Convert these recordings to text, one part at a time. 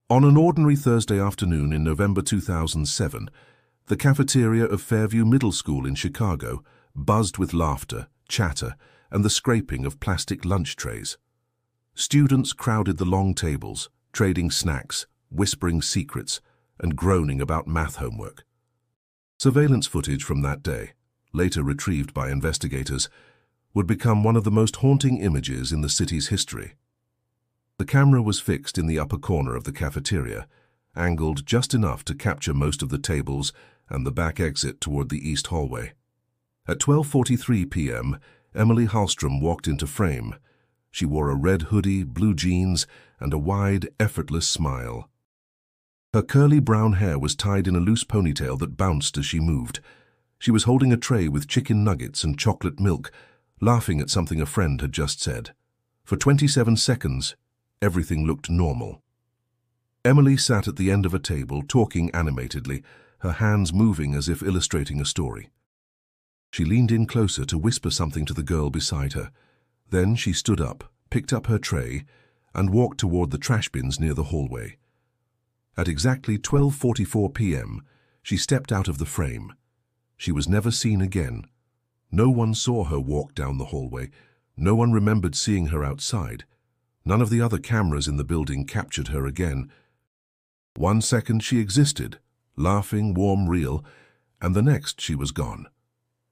On an ordinary Thursday afternoon in November 2007, the cafeteria of Fairview Middle School in Chicago buzzed with laughter, chatter, and the scraping of plastic lunch trays. Students crowded the long tables, trading snacks, whispering secrets, and groaning about math homework. Surveillance footage from that day, later retrieved by investigators, would become one of the most haunting images in the city's history. The camera was fixed in the upper corner of the cafeteria, angled just enough to capture most of the tables and the back exit toward the east hallway. At 12:43 p.m., Emily Hallstrom walked into frame. She wore a red hoodie, blue jeans, and a wide, effortless smile. Her curly brown hair was tied in a loose ponytail that bounced as she moved. She was holding a tray with chicken nuggets and chocolate milk, laughing at something a friend had just said. For 27 seconds, everything looked normal. Emily sat at the end of a table, talking animatedly, her hands moving as if illustrating a story. She leaned in closer to whisper something to the girl beside her. Then she stood up, picked up her tray, and walked toward the trash bins near the hallway. At exactly 12:44 p.m., she stepped out of the frame. She was never seen again. No one saw her walk down the hallway. No one remembered seeing her outside. None of the other cameras in the building captured her again. 1 second she existed, laughing, warm, real, and the next she was gone.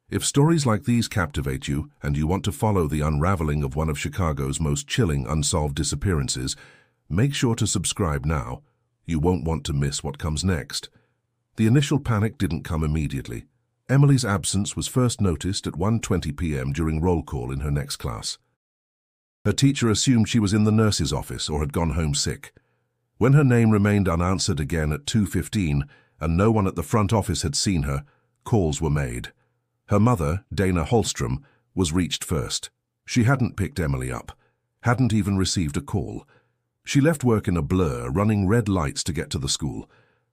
If stories like these captivate you and you want to follow the unraveling of one of Chicago's most chilling unsolved disappearances, make sure to subscribe now. You won't want to miss what comes next. The initial panic didn't come immediately. Emily's absence was first noticed at 1:20 p.m. during roll call in her next class. Her teacher assumed she was in the nurse's office or had gone home sick. When her name remained unanswered again at 2:15 and no one at the front office had seen her, calls were made. Her mother, Dana Hallstrom, was reached first. She hadn't picked Emily up, hadn't even received a call. She left work in a blur, running red lights to get to the school.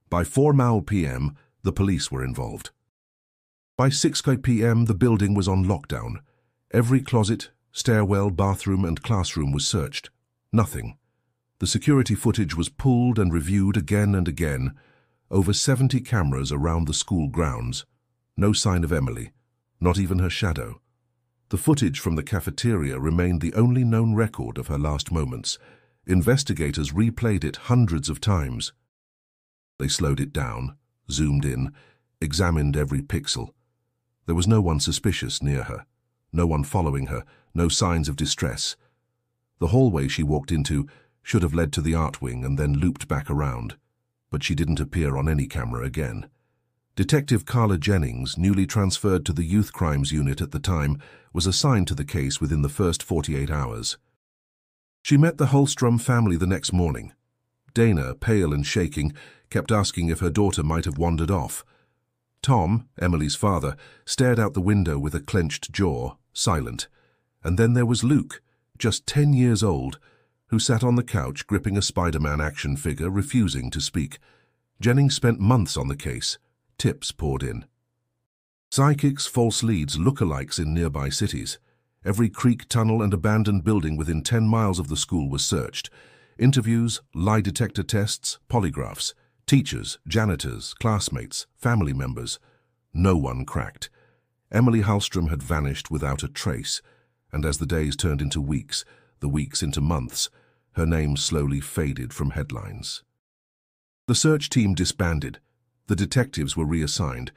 By 4:00 p.m., the police were involved. By 6:00 p.m., the building was on lockdown. Every closet, stairwell, bathroom, and classroom was searched. Nothing. The security footage was pulled and reviewed again and again. Over 70 cameras around the school grounds. No sign of Emily, not even her shadow. The footage from the cafeteria remained the only known record of her last moments. Investigators replayed it hundreds of times. They slowed it down, zoomed in, examined every pixel. There was no one suspicious near her, no one following her, no signs of distress. The hallway she walked into should have led to the art wing and then looped back around, but she didn't appear on any camera again. Detective Carla Jennings, newly transferred to the Youth Crimes Unit at the time, was assigned to the case within the first 48 hours. She met the Hallstrom family the next morning. Dana, pale and shaking, kept asking if her daughter might have wandered off. Tom, Emily's father, stared out the window with a clenched jaw, silent. And then there was Luke, just 10 years old, who sat on the couch gripping a Spider-Man action figure, refusing to speak. Jennings spent months on the case. Tips poured in. Psychics, false leads, lookalikes in nearby cities. Every creek, tunnel, and abandoned building within 10 miles of the school was searched. Interviews, lie detector tests, polygraphs. Teachers, janitors, classmates, family members. No one cracked. Emily Hallstrom had vanished without a trace, and as the days turned into weeks, the weeks into months, her name slowly faded from headlines. The search team disbanded. The detectives were reassigned.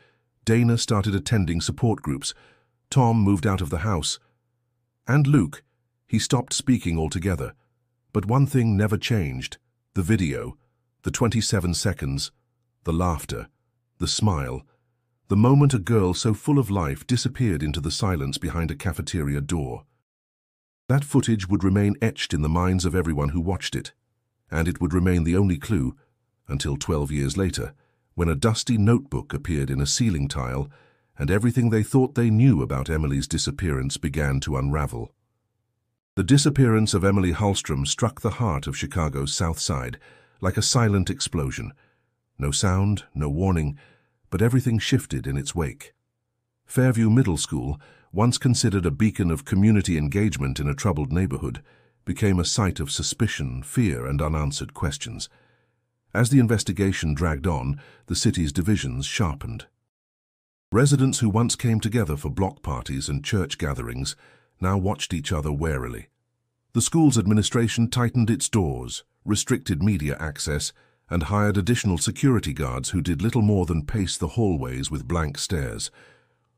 Dana started attending support groups. Tom moved out of the house. And Luke, he stopped speaking altogether. But one thing never changed: the video, the 27 seconds, the laughter, the smile, the moment a girl so full of life disappeared into the silence behind a cafeteria door. That footage would remain etched in the minds of everyone who watched it, and it would remain the only clue until 12 years later, when a dusty notebook appeared in a ceiling tile and everything they thought they knew about Emily's disappearance began to unravel. The disappearance of Emily Hallstrom struck the heart of Chicago's South Side like a silent explosion. No sound, no warning, but everything shifted in its wake. Fairview Middle School, once considered a beacon of community engagement in a troubled neighborhood, became a site of suspicion, fear, and unanswered questions. As the investigation dragged on, the city's divisions sharpened. Residents who once came together for block parties and church gatherings now watched each other warily. The school's administration tightened its doors, restricted media access, and hired additional security guards who did little more than pace the hallways with blank stares.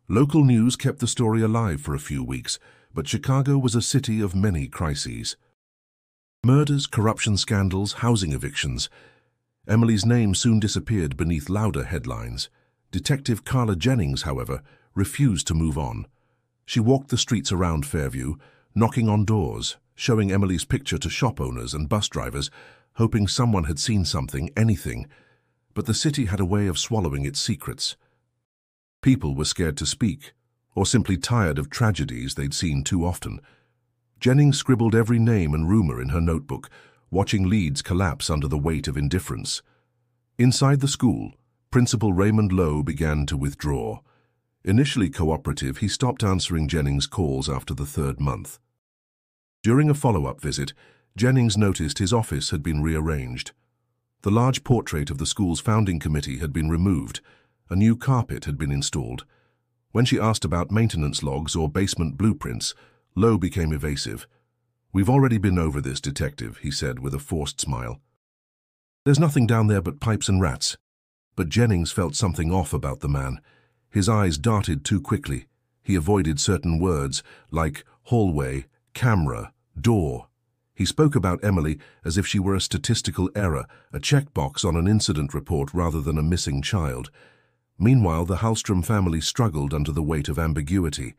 Local news kept the story alive for a few weeks, but Chicago was a city of many crises. Murders, corruption scandals, housing evictions. Emily's name soon disappeared beneath louder headlines. Detective Carla Jennings, however, refused to move on. She walked the streets around Fairview, knocking on doors, showing Emily's picture to shop owners and bus drivers, hoping someone had seen something, anything. But the city had a way of swallowing its secrets. People were scared to speak, or simply tired of tragedies they'd seen too often. Jennings scribbled every name and rumor in her notebook, watching leads collapse under the weight of indifference. Inside the school, Principal Raymond Lowe began to withdraw. Initially cooperative, he stopped answering Jennings' calls after the third month. During a follow-up visit, Jennings noticed his office had been rearranged. The large portrait of the school's founding committee had been removed. A new carpet had been installed. When she asked about maintenance logs or basement blueprints, Lowe became evasive. "We've already been over this, Detective," he said with a forced smile. "There's nothing down there but pipes and rats." But Jennings felt something off about the man. His eyes darted too quickly. He avoided certain words like hallway, camera, door. He spoke about Emily as if she were a statistical error, a checkbox on an incident report rather than a missing child. Meanwhile, the Hallstrom family struggled under the weight of ambiguity.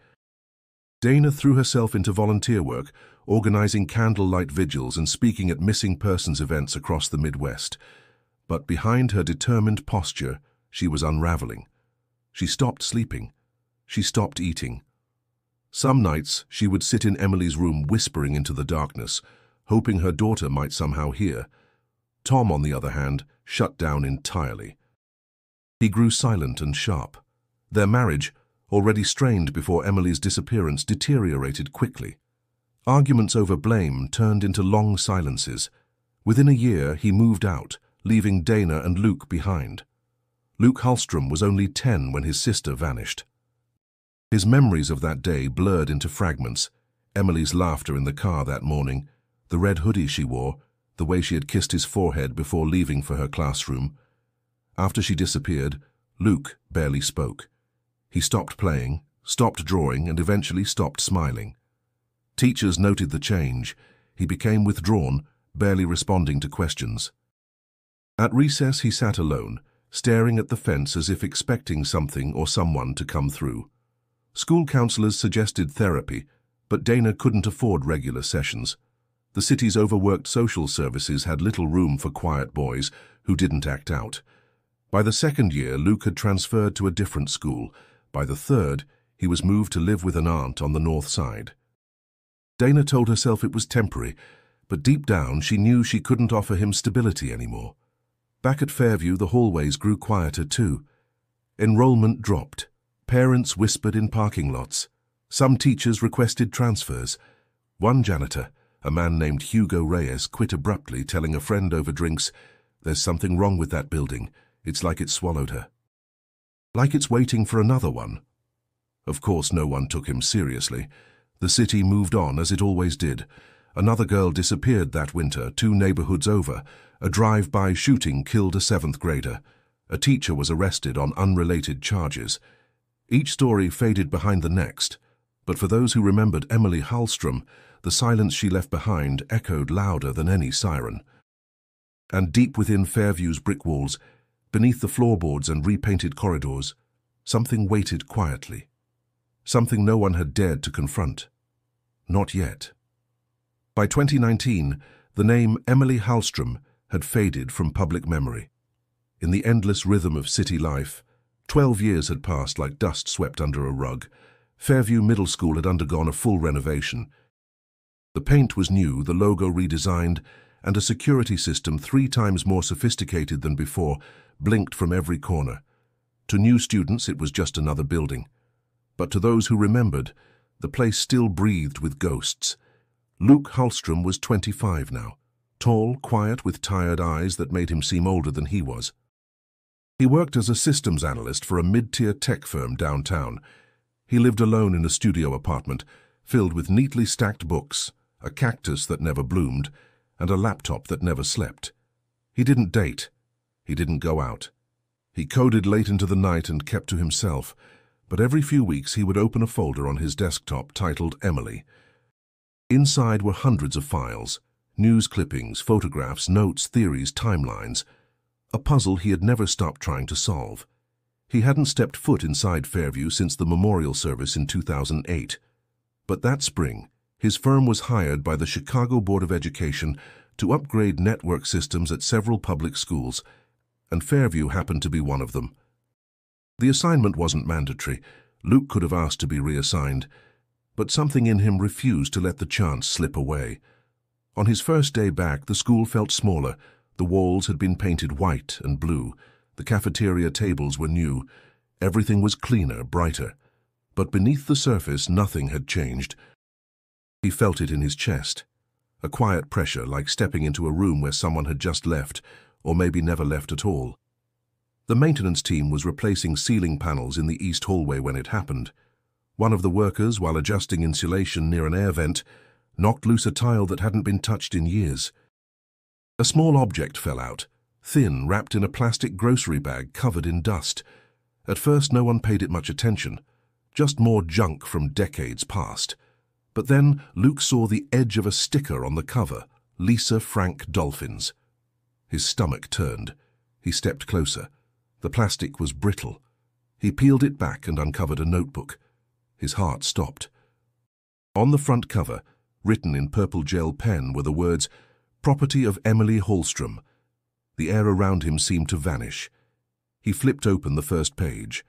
Dana threw herself into volunteer work, organizing candlelight vigils and speaking at missing persons events across the Midwest. But behind her determined posture, she was unraveling. She stopped sleeping. She stopped eating. Some nights, she would sit in Emily's room whispering into the darkness, hoping her daughter might somehow hear. Tom, on the other hand, shut down entirely. He grew silent and sharp. Their marriage, already strained before Emily's disappearance, deteriorated quickly. Arguments over blame turned into long silences. Within a year, he moved out, leaving Dana and Luke behind. Luke Hallstrom was only 10 when his sister vanished. His memories of that day blurred into fragments. Emily's laughter in the car that morning, the red hoodie she wore, the way she had kissed his forehead before leaving for her classroom. After she disappeared, Luke barely spoke. He stopped playing, stopped drawing, and eventually stopped smiling. Teachers noted the change. He became withdrawn, barely responding to questions. At recess, he sat alone, staring at the fence as if expecting something or someone to come through. School counselors suggested therapy, but Dana couldn't afford regular sessions. The city's overworked social services had little room for quiet boys who didn't act out. By the second year, Luke had transferred to a different school. By the third, he was moved to live with an aunt on the north side. Dana told herself it was temporary, but deep down she knew she couldn't offer him stability anymore. Back at Fairview, the hallways grew quieter too. Enrollment dropped. Parents whispered in parking lots. Some teachers requested transfers. One janitor, a man named Hugo Reyes, quit abruptly, telling a friend over drinks, "There's something wrong with that building. It's like it swallowed her." Like it's waiting for another one. Of course, no one took him seriously. The city moved on as it always did. Another girl disappeared that winter, 2 neighborhoods over. A drive-by shooting killed a 7th grader. A teacher was arrested on unrelated charges. Each story faded behind the next, but for those who remembered Emily Hallstrom, the silence she left behind echoed louder than any siren. And deep within Fairview's brick walls, beneath the floorboards and repainted corridors, something waited quietly. Something no one had dared to confront. Not yet. By 2019, the name Emily Hallstrom had faded from public memory. In the endless rhythm of city life, 12 years had passed like dust swept under a rug. Fairview Middle School had undergone a full renovation. The paint was new, the logo redesigned, and a security system 3 times more sophisticated than before blinked from every corner. To new students, it was just another building. But to those who remembered, the place still breathed with ghosts. Luke Hallstrom was 25 now. Tall, quiet, with tired eyes that made him seem older than he was. He worked as a systems analyst for a mid-tier tech firm downtown. He lived alone in a studio apartment, filled with neatly stacked books, a cactus that never bloomed, and a laptop that never slept. He didn't date. He didn't go out. He coded late into the night and kept to himself, but every few weeks he would open a folder on his desktop titled Emily. Inside were hundreds of files, news clippings, photographs, notes, theories, timelines, a puzzle he had never stopped trying to solve. He hadn't stepped foot inside Fairview since the memorial service in 2008. But that spring, his firm was hired by the Chicago Board of Education to upgrade network systems at several public schools, and Fairview happened to be one of them. The assignment wasn't mandatory. Luke could have asked to be reassigned, but something in him refused to let the chance slip away. On his first day back, the school felt smaller. The walls had been painted white and blue. The cafeteria tables were new. Everything was cleaner, brighter. But beneath the surface, nothing had changed. He felt it in his chest. A quiet pressure, like stepping into a room where someone had just left, or maybe never left at all. The maintenance team was replacing ceiling panels in the east hallway when it happened. One of the workers, while adjusting insulation near an air vent, knocked loose a tile that hadn't been touched in years. A small object fell out, thin, wrapped in a plastic grocery bag covered in dust. At first no one paid it much attention, just more junk from decades past. But then Luke saw the edge of a sticker on the cover, Lisa Frank Dolphins. His stomach turned. He stepped closer. The plastic was brittle. He peeled it back and uncovered a notebook. His heart stopped. On the front cover, written in purple gel pen, were the words, "Property of Emily Hallstrom." The air around him seemed to vanish. He flipped open the first page.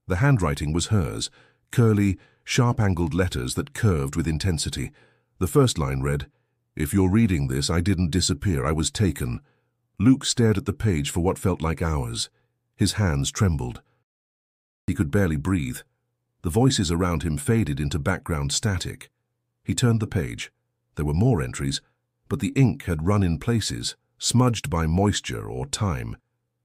The handwriting was hers, curly, sharp-angled letters that curved with intensity. The first line read, "If you're reading this, I didn't disappear, I was taken." Luke stared at the page for what felt like hours. His hands trembled. He could barely breathe. The voices around him faded into background static. He turned the page. There were more entries, but the ink had run in places, smudged by moisture or time.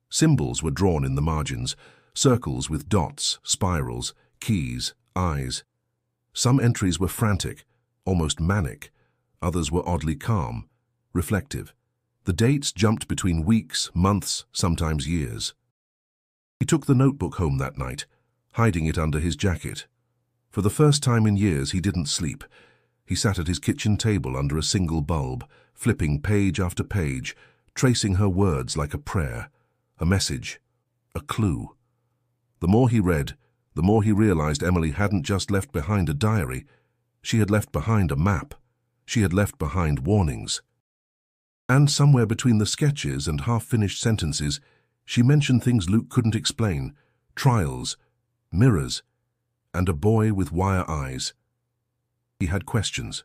Symbols were drawn in the margins, circles with dots, spirals, keys, eyes. Some entries were frantic, almost manic. Others were oddly calm, reflective. The dates jumped between weeks, months, sometimes years. He took the notebook home that night, hiding it under his jacket. For the first time in years, he didn't sleep. He sat at his kitchen table under a single bulb, flipping page after page, tracing her words like a prayer, a message, a clue. The more he read, the more he realized Emily hadn't just left behind a diary. She had left behind a map. She had left behind warnings. And somewhere between the sketches and half-finished sentences, she mentioned things Luke couldn't explain, trials, mirrors, and a boy with wire eyes. He had questions,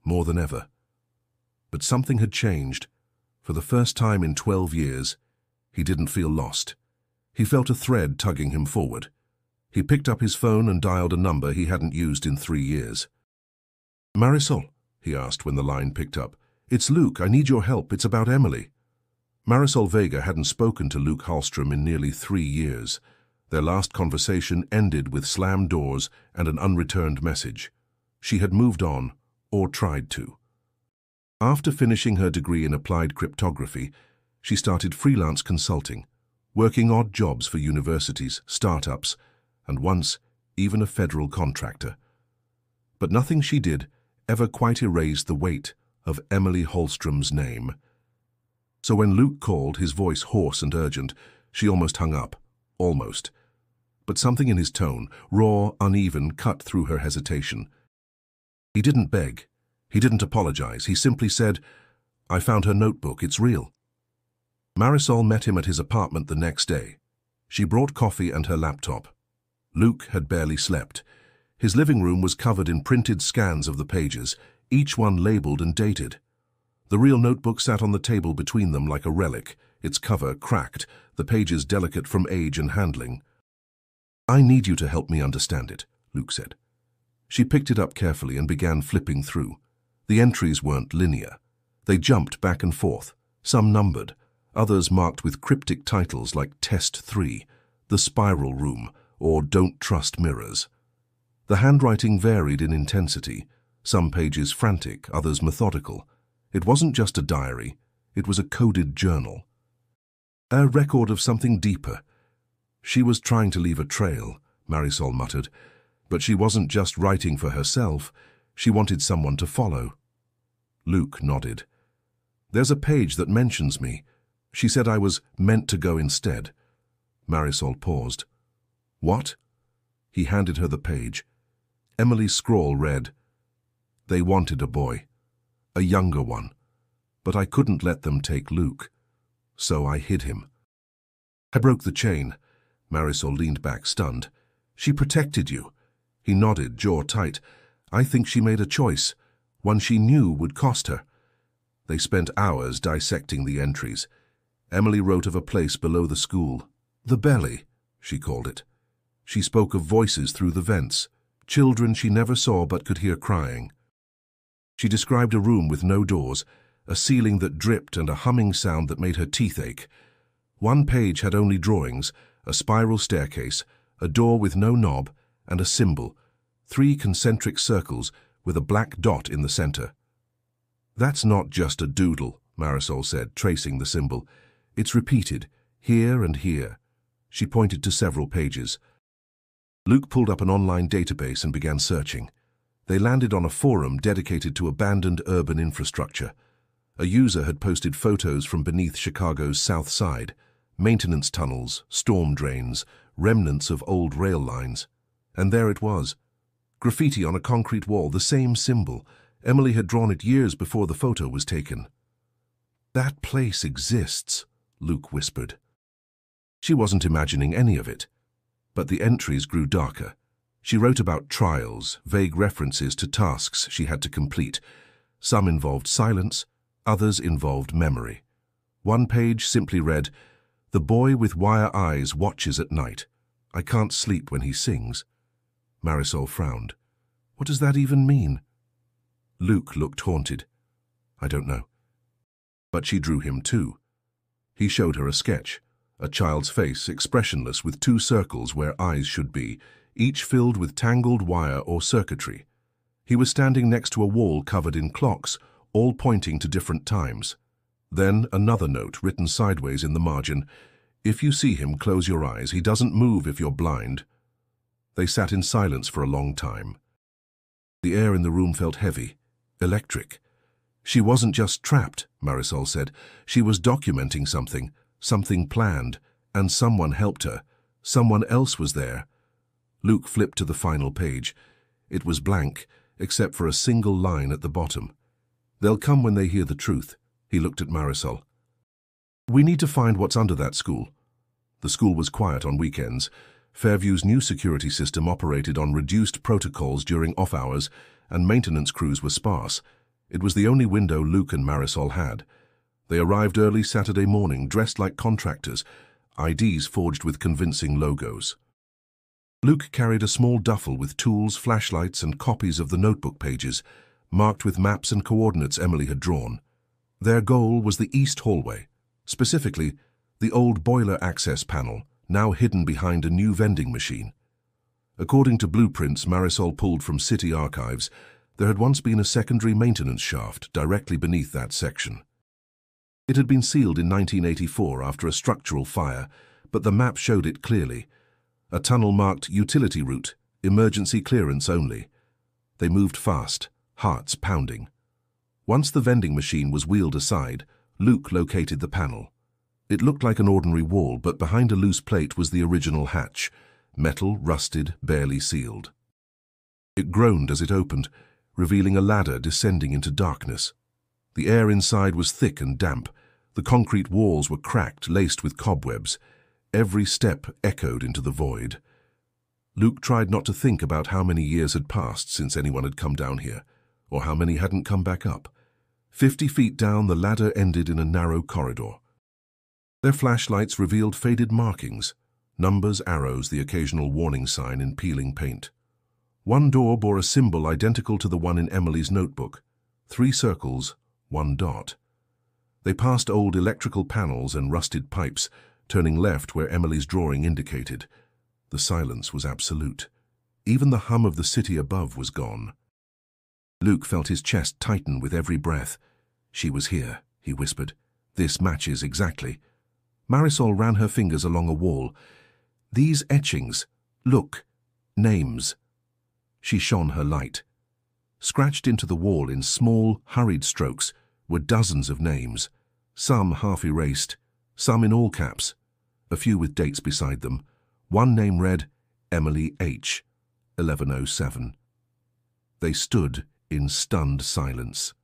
more than ever. But something had changed. For the first time in 12 years, he didn't feel lost. He felt a thread tugging him forward. He picked up his phone and dialed a number he hadn't used in 3 years. "Marisol," he asked when the line picked up. "It's Luke. I need your help. It's about Emily." Marisol Vega hadn't spoken to Luke Hallstrom in nearly 3 years. Their last conversation ended with slammed doors and an unreturned message. She had moved on, or tried to. After finishing her degree in applied cryptography, she started freelance consulting, working odd jobs for universities, startups, and once even a federal contractor. But nothing she did ever quite erased the weight of Emily Hallstrom's name. So when Luke called, his voice hoarse and urgent, she almost hung up. Almost. But something in his tone, raw, uneven, cut through her hesitation. He didn't beg. He didn't apologize. He simply said, "I found her notebook. It's real." Marisol met him at his apartment the next day. She brought coffee and her laptop. Luke had barely slept. His living room was covered in printed scans of the pages, each one labeled and dated. The real notebook sat on the table between them like a relic, its cover cracked, the pages delicate from age and handling. "I need you to help me understand it," Luke said. She picked it up carefully and began flipping through. The entries weren't linear. They jumped back and forth, some numbered, others marked with cryptic titles like Test 3, The Spiral Room, or Don't Trust Mirrors. The handwriting varied in intensity, some pages frantic, others methodical. It wasn't just a diary, it was a coded journal. A record of something deeper. She was trying to leave a trail, Marisol muttered, but she wasn't just writing for herself, she wanted someone to follow. Luke nodded. There's a page that mentions me. She said I was meant to go instead. Marisol paused. What? He handed her the page. Emily's scrawl read, They wanted a boy, a younger one, but I couldn't let them take Luke, so I hid him. I broke the chain. Marisol leaned back, stunned. She protected you. He nodded, jaw tight. I think she made a choice, one she knew would cost her. They spent hours dissecting the entries. Emily wrote of a place below the school. The Belly, she called it. She spoke of voices through the vents, children she never saw but could hear crying. She described a room with no doors, a ceiling that dripped and a humming sound that made her teeth ache. One page had only drawings, a spiral staircase, a door with no knob, and a symbol, 3 concentric circles with a black dot in the center. That's not just a doodle, Marisol said, tracing the symbol. It's repeated, here and here. She pointed to several pages. Luke pulled up an online database and began searching. They landed on a forum dedicated to abandoned urban infrastructure. A user had posted photos from beneath Chicago's South Side, maintenance tunnels, storm drains, remnants of old rail lines. And there it was. Graffiti on a concrete wall, the same symbol. Emily had drawn it years before the photo was taken. That place exists, Luke whispered. She wasn't imagining any of it. But the entries grew darker. She wrote about trials, vague references to tasks she had to complete. Some involved silence, others involved memory. One page simply read, The boy with wire eyes watches at night. I can't sleep when he sings. Marisol frowned. What does that even mean? Luke looked haunted. I don't know. But she drew him too. He showed her a sketch. A child's face, expressionless, with 2 circles where eyes should be, each filled with tangled wire or circuitry. He was standing next to a wall covered in clocks, all pointing to different times. Then another note written sideways in the margin. If you see him, close your eyes. He doesn't move if you're blind. They sat in silence for a long time. The air in the room felt heavy, electric. She wasn't just trapped, Marisol said. She was documenting something. Something planned, and someone helped her. Someone else was there. Luke flipped to the final page. It was blank, except for a single line at the bottom. They'll come when they hear the truth. He looked at Marisol. We need to find what's under that school. The school was quiet on weekends. Fairview's new security system operated on reduced protocols during off hours, and maintenance crews were sparse. It was the only window Luke and Marisol had. They arrived early Saturday morning, dressed like contractors, IDs forged with convincing logos. Luke carried a small duffel with tools, flashlights, and copies of the notebook pages, marked with maps and coordinates Emily had drawn. Their goal was the east hallway, specifically the old boiler access panel, now hidden behind a new vending machine. According to blueprints Marisol pulled from city archives, there had once been a secondary maintenance shaft directly beneath that section. It had been sealed in 1984 after a structural fire, but the map showed it clearly. A tunnel marked utility route, emergency clearance only. They moved fast, hearts pounding. Once the vending machine was wheeled aside, Luke located the panel. It looked like an ordinary wall, but behind a loose plate was the original hatch, metal, rusted, barely sealed. It groaned as it opened, revealing a ladder descending into darkness. The air inside was thick and damp. The concrete walls were cracked, laced with cobwebs. Every step echoed into the void. Luke tried not to think about how many years had passed since anyone had come down here, or how many hadn't come back up. 50 feet down, the ladder ended in a narrow corridor. Their flashlights revealed faded markings, numbers, arrows, the occasional warning sign in peeling paint. One door bore a symbol identical to the one in Emily's notebook. 3 circles, one dot. They passed old electrical panels and rusted pipes, turning left where Emily's drawing indicated. The silence was absolute. Even the hum of the city above was gone. Luke felt his chest tighten with every breath. "She was here," he whispered. "This matches exactly." Marisol ran her fingers along a wall. "These etchings. Look. Names." She shone her light. Scratched into the wall in small, hurried strokes were dozens of names, some half-erased, some in all caps, a few with dates beside them. One name read, Emily H., 1107. They stood in stunned silence.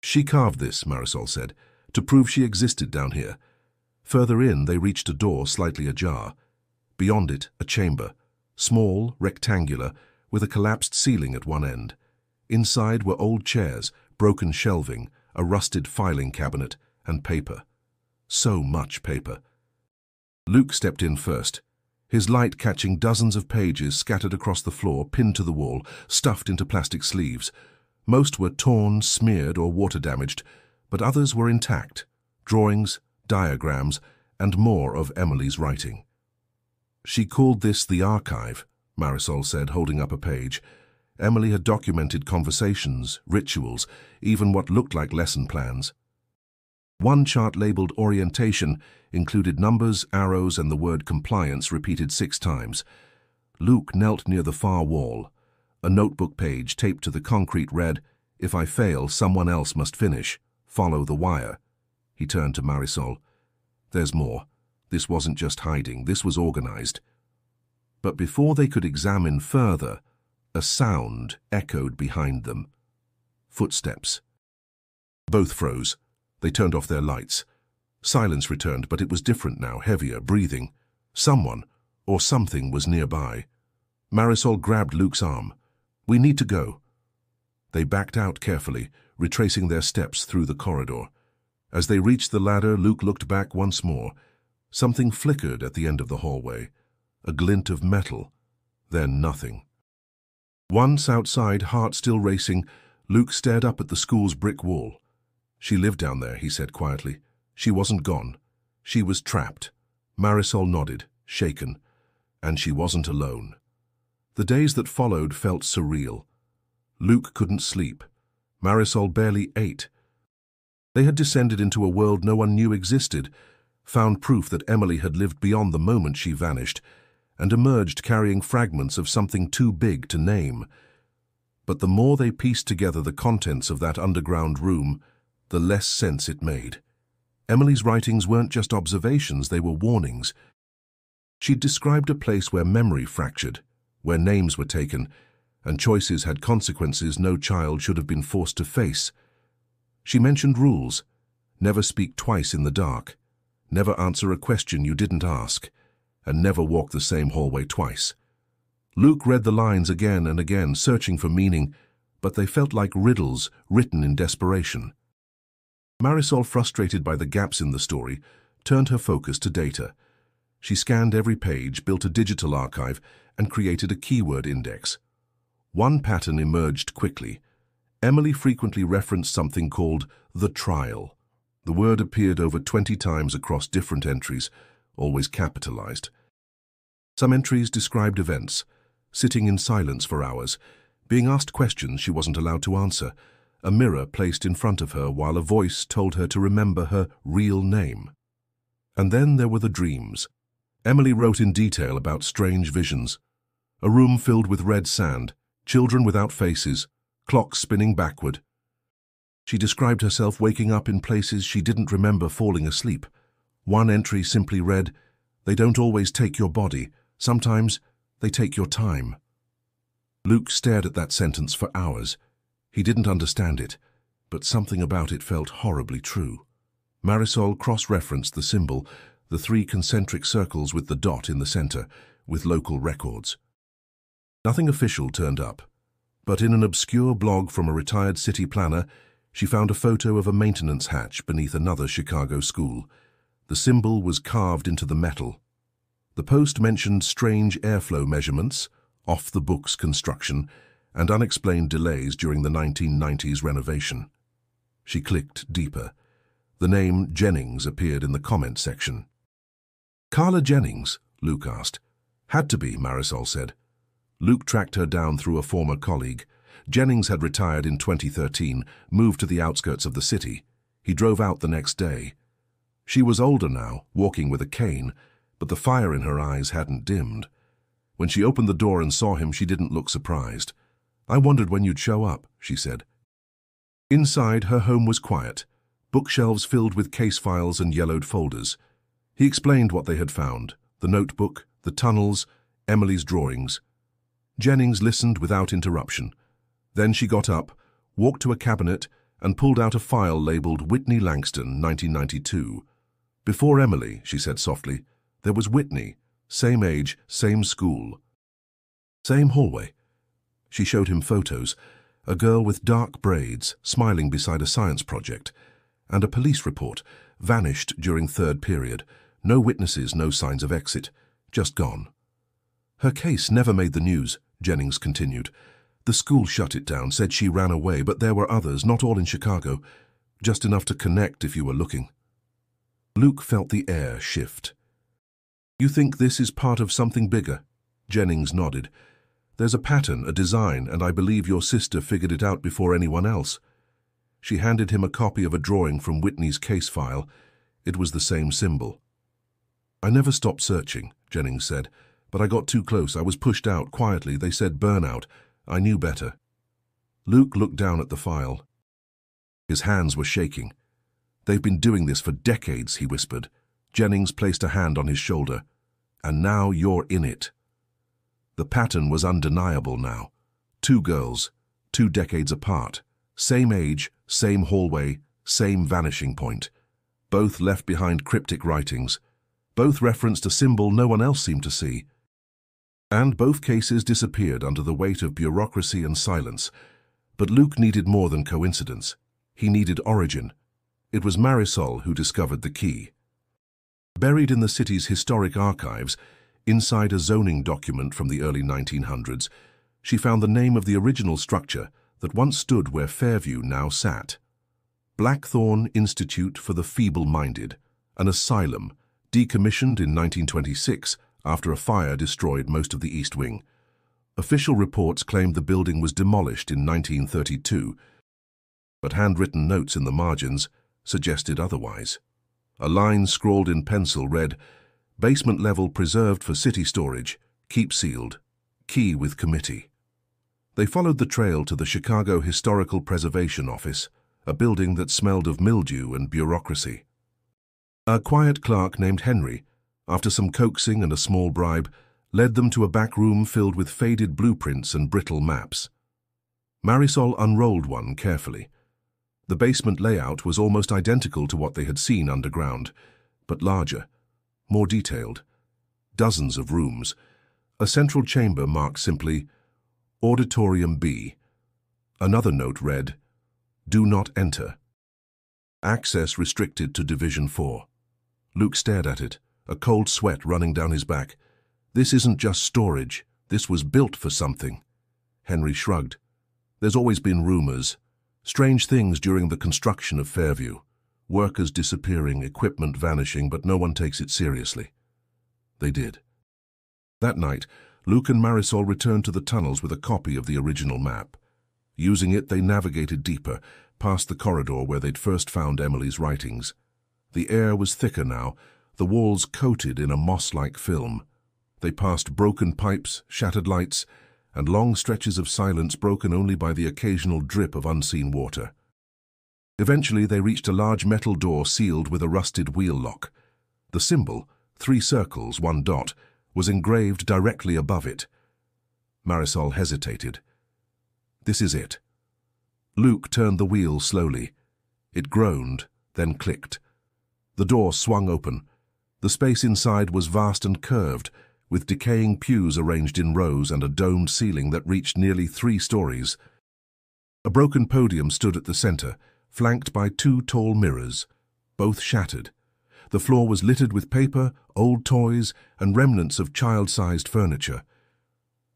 "She carved this," Marisol said, "to prove she existed down here." Further in, they reached a door slightly ajar. Beyond it, a chamber, small, rectangular, with a collapsed ceiling at one end. Inside were old chairs, broken shelving, a rusted filing cabinet, and paper. So much paper. Luke stepped in first, his light catching dozens of pages scattered across the floor, pinned to the wall, stuffed into plastic sleeves. Most were torn, smeared, or water-damaged, but others were intact. Drawings, diagrams, and more of Emily's writing. "She called this the archive," Marisol said, holding up a page. Emily had documented conversations, rituals, even what looked like lesson plans. One chart labeled Orientation included numbers, arrows, and the word compliance repeated 6 times. Luke knelt near the far wall. A notebook page taped to the concrete read, "If I fail, someone else must finish. Follow the wire." He turned to Marisol. "There's more. This wasn't just hiding, this was organized." But before they could examine further, a sound echoed behind them. Footsteps. Both froze. They turned off their lights. Silence returned, but it was different now, heavier, breathing. Someone, or something, was nearby. Marisol grabbed Luke's arm. "We need to go." They backed out carefully, retracing their steps through the corridor. As they reached the ladder, Luke looked back once more. Something flickered at the end of the hallway, a glint of metal, then nothing. Once outside, heart still racing, Luke stared up at the school's brick wall. "She lived down there," he said quietly. "She wasn't gone. She was trapped." Marisol nodded, shaken. And she wasn't alone. The days that followed felt surreal. Luke couldn't sleep. Marisol barely ate. They had descended into a world no one knew existed, found proof that Emily had lived beyond the moment she vanished, and emerged carrying fragments of something too big to name. But the more they pieced together the contents of that underground room, the less sense it made. Emily's writings weren't just observations, they were warnings. She'd described a place where memory fractured, where names were taken, and choices had consequences no child should have been forced to face. She mentioned rules: never speak twice in the dark, never answer a question you didn't ask, and never walk the same hallway twice. Luke read the lines again and again, searching for meaning, but they felt like riddles written in desperation. Marisol, frustrated by the gaps in the story, turned her focus to data. She scanned every page, built a digital archive, and created a keyword index. One pattern emerged quickly. Emily frequently referenced something called the trial. The word appeared over 20 times across different entries, always capitalized. Some entries described events: sitting in silence for hours, being asked questions she wasn't allowed to answer, a mirror placed in front of her while a voice told her to remember her real name. And then there were the dreams. Emily wrote in detail about strange visions: a room filled with red sand, children without faces, clocks spinning backward. She described herself waking up in places she didn't remember falling asleep. One entry simply read, "They don't always take your body. Sometimes they take your time." Luke stared at that sentence for hours. He didn't understand it, but something about it felt horribly true. Marisol cross-referenced the symbol, the 3 concentric circles with the dot in the center, with local records. Nothing official turned up, but in an obscure blog from a retired city planner, she found a photo of a maintenance hatch beneath another Chicago school. The symbol was carved into the metal. The post mentioned strange airflow measurements, off-the-books construction, and unexplained delays during the 1990s renovation. She clicked deeper. The name Jennings appeared in the comment section. "Carla Jennings?" Luke asked. "Had to be," Marisol said. Luke tracked her down through a former colleague. Jennings had retired in 2013, moved to the outskirts of the city. He drove out the next day. She was older now, walking with a cane, but the fire in her eyes hadn't dimmed. When she opened the door and saw him, she didn't look surprised. "I wondered when you'd show up," she said. Inside, her home was quiet, bookshelves filled with case files and yellowed folders. He explained what they had found: the notebook, the tunnels, Emily's drawings. Jennings listened without interruption. Then she got up, walked to a cabinet, and pulled out a file labeled Whitney Langston, 1992. "Before Emily," she said softly, "there was Whitney, same age, same school, same hallway." She showed him photos, a girl with dark braids smiling beside a science project, and a police report, vanished during third period. No witnesses, no signs of exit, just gone. "Her case never made the news," Jennings continued. "The school shut it down, said she ran away, but there were others, not all in Chicago, just enough to connect if you were looking." Luke felt the air shift. "You think this is part of something bigger?" Jennings nodded. "There's a pattern, a design, and I believe your sister figured it out before anyone else." She handed him a copy of a drawing from Whitney's case file. It was the same symbol. "I never stopped searching," Jennings said, "but I got too close. I was pushed out quietly. They said burnout. I knew better." Luke looked down at the file. His hands were shaking. "They've been doing this for decades," he whispered. Jennings placed a hand on his shoulder. "And now you're in it." The pattern was undeniable now. 2 girls, 2 decades apart, same age, same hallway, same vanishing point. Both left behind cryptic writings. Both referenced a symbol no one else seemed to see. And both cases disappeared under the weight of bureaucracy and silence. But Luke needed more than coincidence. He needed origin. It was Marisol who discovered the key. Buried in the city's historic archives, inside a zoning document from the early 1900s, she found the name of the original structure that once stood where Fairview now sat. Blackthorn Institute for the Feeble-Minded, an asylum, decommissioned in 1926 after a fire destroyed most of the East Wing. Official reports claimed the building was demolished in 1932, but handwritten notes in the margins suggested otherwise. A line scrawled in pencil read, "Basement level preserved for city storage, keep sealed, key with committee." They followed the trail to the Chicago Historical Preservation Office, a building that smelled of mildew and bureaucracy. A quiet clerk named Henry, after some coaxing and a small bribe, led them to a back room filled with faded blueprints and brittle maps. Marisol unrolled one carefully. The basement layout was almost identical to what they had seen underground, but larger, more detailed. Dozens of rooms. A central chamber marked simply, Auditorium B. Another note read, "Do not enter. Access restricted to Division 4. Luke stared at it, a cold sweat running down his back. "This isn't just storage. This was built for something." Henry shrugged. "There's always been rumors. Strange things during the construction of Fairview. Workers disappearing, equipment vanishing, but no one takes it seriously." They did. That night, Luke and Marisol returned to the tunnels with a copy of the original map. Using it, they navigated deeper, past the corridor where they'd first found Emily's writings. The air was thicker now, the walls coated in a moss-like film. They passed broken pipes, shattered lights, and long stretches of silence broken only by the occasional drip of unseen water. Eventually, they reached a large metal door sealed with a rusted wheel lock. The symbol, 3 circles, 1 dot, was engraved directly above it. Marisol hesitated. "This is it." Luke turned the wheel slowly. It groaned, then clicked. The door swung open. The space inside was vast and curved, with decaying pews arranged in rows and a domed ceiling that reached nearly 3 stories. A broken podium stood at the center, flanked by 2 tall mirrors, both shattered. The floor was littered with paper, old toys, and remnants of child-sized furniture.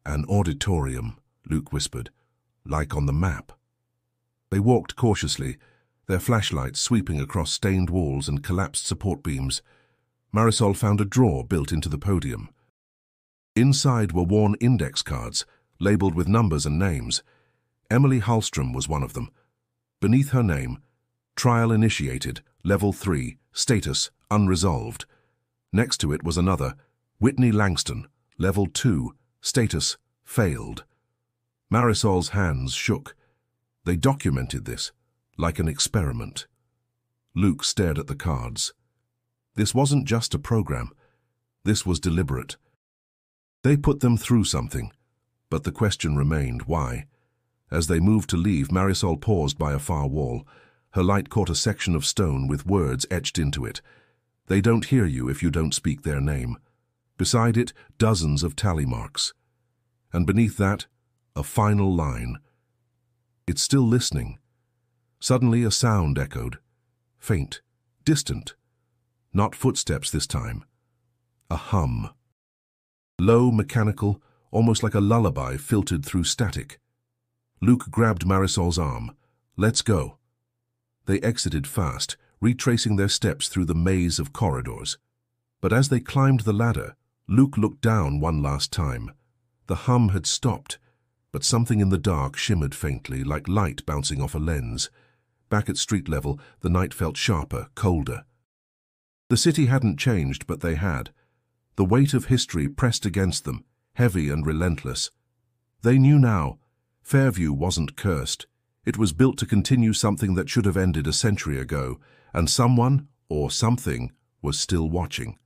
"An auditorium," Luke whispered, "like on the map." They walked cautiously, their flashlights sweeping across stained walls and collapsed support beams. Marisol found a drawer built into the podium. Inside were worn index cards, labeled with numbers and names. Emily Hallstrom was one of them. Beneath her name, Trial Initiated, Level 3, Status Unresolved. Next to it was another, Whitney Langston, Level 2, Status Failed. Marisol's hands shook. They documented this, like an experiment. Luke stared at the cards. This wasn't just a program. This was deliberate. They put them through something, but the question remained, why? As they moved to leave, Marisol paused by a far wall. Her light caught a section of stone with words etched into it. They don't hear you if you don't speak their name. Beside it, dozens of tally marks. And beneath that, a final line. It's still listening. Suddenly a sound echoed. Faint, distant. Not footsteps this time. A hum. Low, mechanical, almost like a lullaby filtered through static. Luke grabbed Marisol's arm. Let's go. They exited fast, retracing their steps through the maze of corridors. But as they climbed the ladder, Luke looked down one last time. The hum had stopped, but something in the dark shimmered faintly, like light bouncing off a lens. Back at street level, the night felt sharper, colder. The city hadn't changed, but they had. The weight of history pressed against them, heavy and relentless. They knew now, Fairview wasn't cursed. It was built to continue something that should have ended a century ago, and someone, or something, was still watching.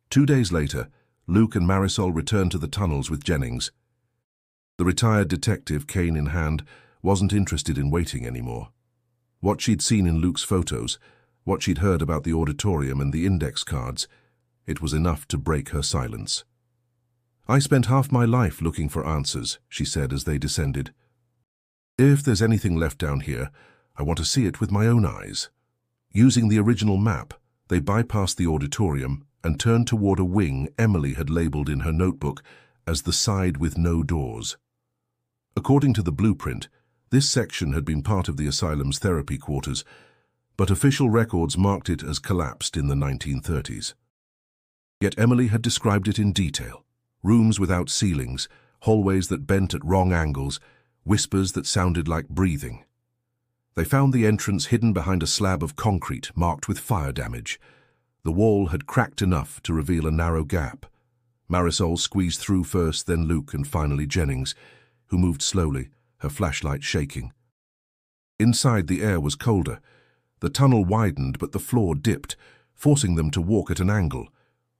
2 days later, Luke and Marisol returned to the tunnels with Jennings. The retired detective, cane in hand, wasn't interested in waiting anymore. What she'd seen in Luke's photos, what she'd heard about the auditorium and the index cards, it was enough to break her silence. I spent half my life looking for answers, she said as they descended. If there's anything left down here, I want to see it with my own eyes. Using the original map, they bypassed the auditorium and turned toward a wing Emily had labeled in her notebook as the side with no doors. According to the blueprint, this section had been part of the asylum's therapy quarters, but official records marked it as collapsed in the 1930s. Yet Emily had described it in detail. Rooms without ceilings, hallways that bent at wrong angles, whispers that sounded like breathing. They found the entrance hidden behind a slab of concrete marked with fire damage. The wall had cracked enough to reveal a narrow gap. Marisol squeezed through first, then Luke, and finally Jennings, who moved slowly, her flashlight shaking. Inside, the air was colder. The tunnel widened, but the floor dipped, forcing them to walk at an angle.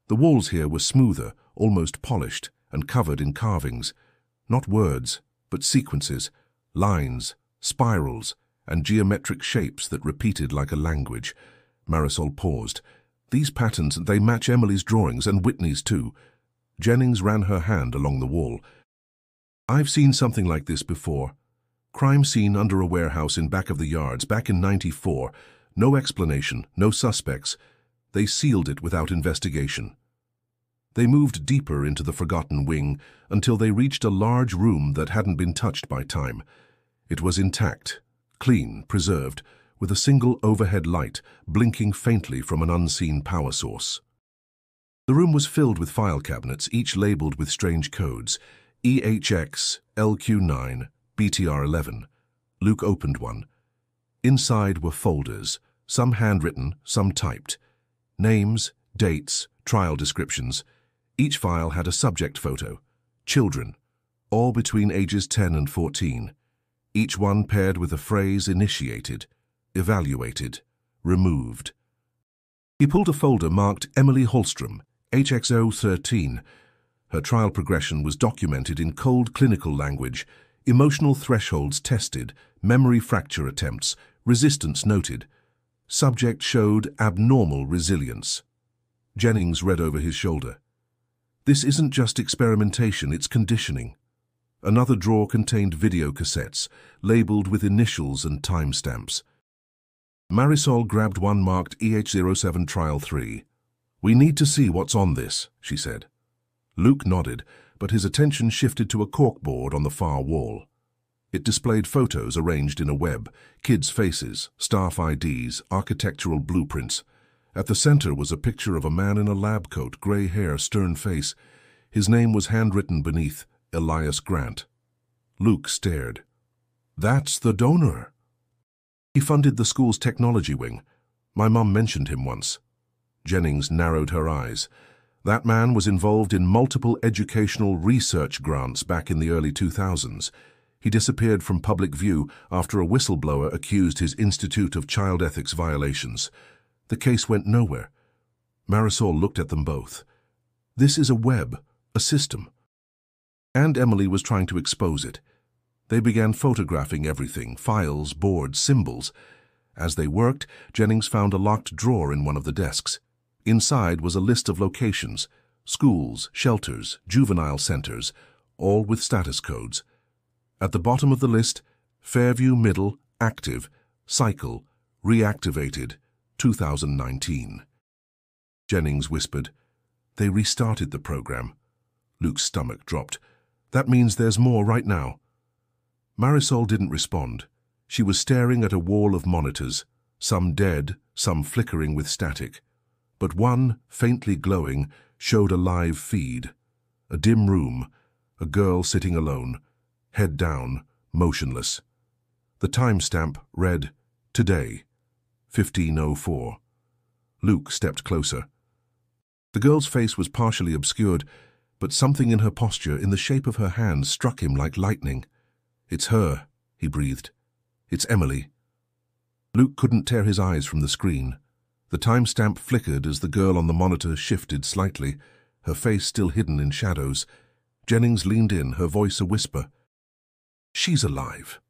The walls here were smoother, almost polished, and covered in carvings. Not words, but sequences, lines, spirals, and geometric shapes that repeated like a language. Marisol paused. These patterns, they match Emily's drawings and Whitney's too. Jennings ran her hand along the wall. I've seen something like this before. Crime scene under a warehouse in back of the yards, back in '94. No explanation, no suspects. They sealed it without investigation. They moved deeper into the forgotten wing until they reached a large room that hadn't been touched by time. It was intact, clean, preserved, with a single overhead light blinking faintly from an unseen power source. The room was filled with file cabinets, each labeled with strange codes: EHX, LQ9, BTR11. Luke opened one. Inside were folders, some handwritten, some typed. Names, dates, trial descriptions. Each file had a subject photo. Children, all between ages 10 and 14. Each one paired with a phrase: initiated, evaluated, removed. He pulled a folder marked Emily Hallstrom, HXO13. Her trial progression was documented in cold clinical language, emotional thresholds tested, memory fracture attempts, resistance noted. Subject showed abnormal resilience. Jennings read over his shoulder. This isn't just experimentation, it's conditioning. Another drawer contained video cassettes, labeled with initials and timestamps. Marisol grabbed one marked EH07 Trial 3. We need to see what's on this, she said. Luke nodded, but his attention shifted to a corkboard on the far wall. It displayed photos arranged in a web, kids' faces, staff IDs, architectural blueprints. At the center was a picture of a man in a lab coat, gray hair, stern face. His name was handwritten beneath, Elias Grant. Luke stared. That's the donor. He funded the school's technology wing. My mum mentioned him once. Jennings narrowed her eyes. That man was involved in multiple educational research grants back in the early 2000s. He disappeared from public view after a whistleblower accused his Institute of Child Ethics violations. The case went nowhere. Marisol looked at them both. This is a web, a system. And Emily was trying to expose it. They began photographing everything, files, boards, symbols. As they worked, Jennings found a locked drawer in one of the desks. Inside was a list of locations, schools, shelters, juvenile centers, all with status codes. At the bottom of the list, Fairview Middle, active, cycle, reactivated, 2019. Jennings whispered, "They restarted the program." Luke's stomach dropped. "That means there's more right now." Marisol didn't respond. She was staring at a wall of monitors, some dead, some flickering with static. But one, faintly glowing, showed a live feed. A dim room, a girl sitting alone, head down, motionless. The timestamp read, "Today, 15:04. Luke stepped closer. The girl's face was partially obscured, but something in her posture, in the shape of her hands, struck him like lightning. "It's her," he breathed. "It's Emily." Luke couldn't tear his eyes from the screen. The timestamp flickered as the girl on the monitor shifted slightly, her face still hidden in shadows. Jennings leaned in, her voice a whisper. "She's alive."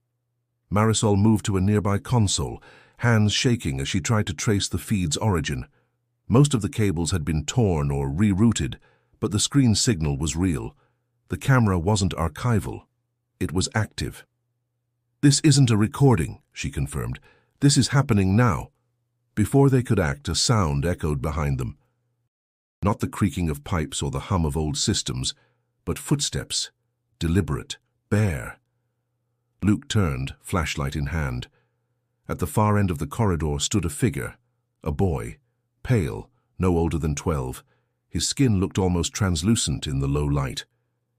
Marisol moved to a nearby console, hands shaking as she tried to trace the feed's origin. Most of the cables had been torn or rerouted, but the screen signal was real. The camera wasn't archival. It was active. "This isn't a recording," she confirmed. "This is happening now." Before they could act, a sound echoed behind them. Not the creaking of pipes or the hum of old systems, but footsteps, deliberate, bare. Luke turned, flashlight in hand. At the far end of the corridor stood a figure, a boy, pale, no older than 12. His skin looked almost translucent in the low light.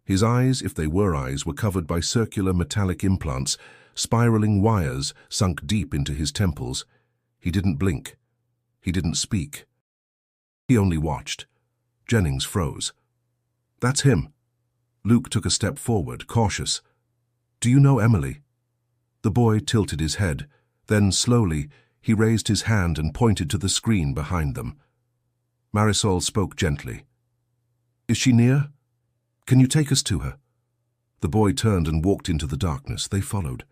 His eyes, if they were eyes, were covered by circular metallic implants, spiraling wires sunk deep into his temples. He didn't blink. He didn't speak. He only watched. Jennings froze. "That's him." Luke took a step forward, cautious. "Do you know Emily?" The boy tilted his head. Then, slowly, he raised his hand and pointed to the screen behind them. Marisol spoke gently. "Is she near? Can you take us to her?" The boy turned and walked into the darkness. They followed.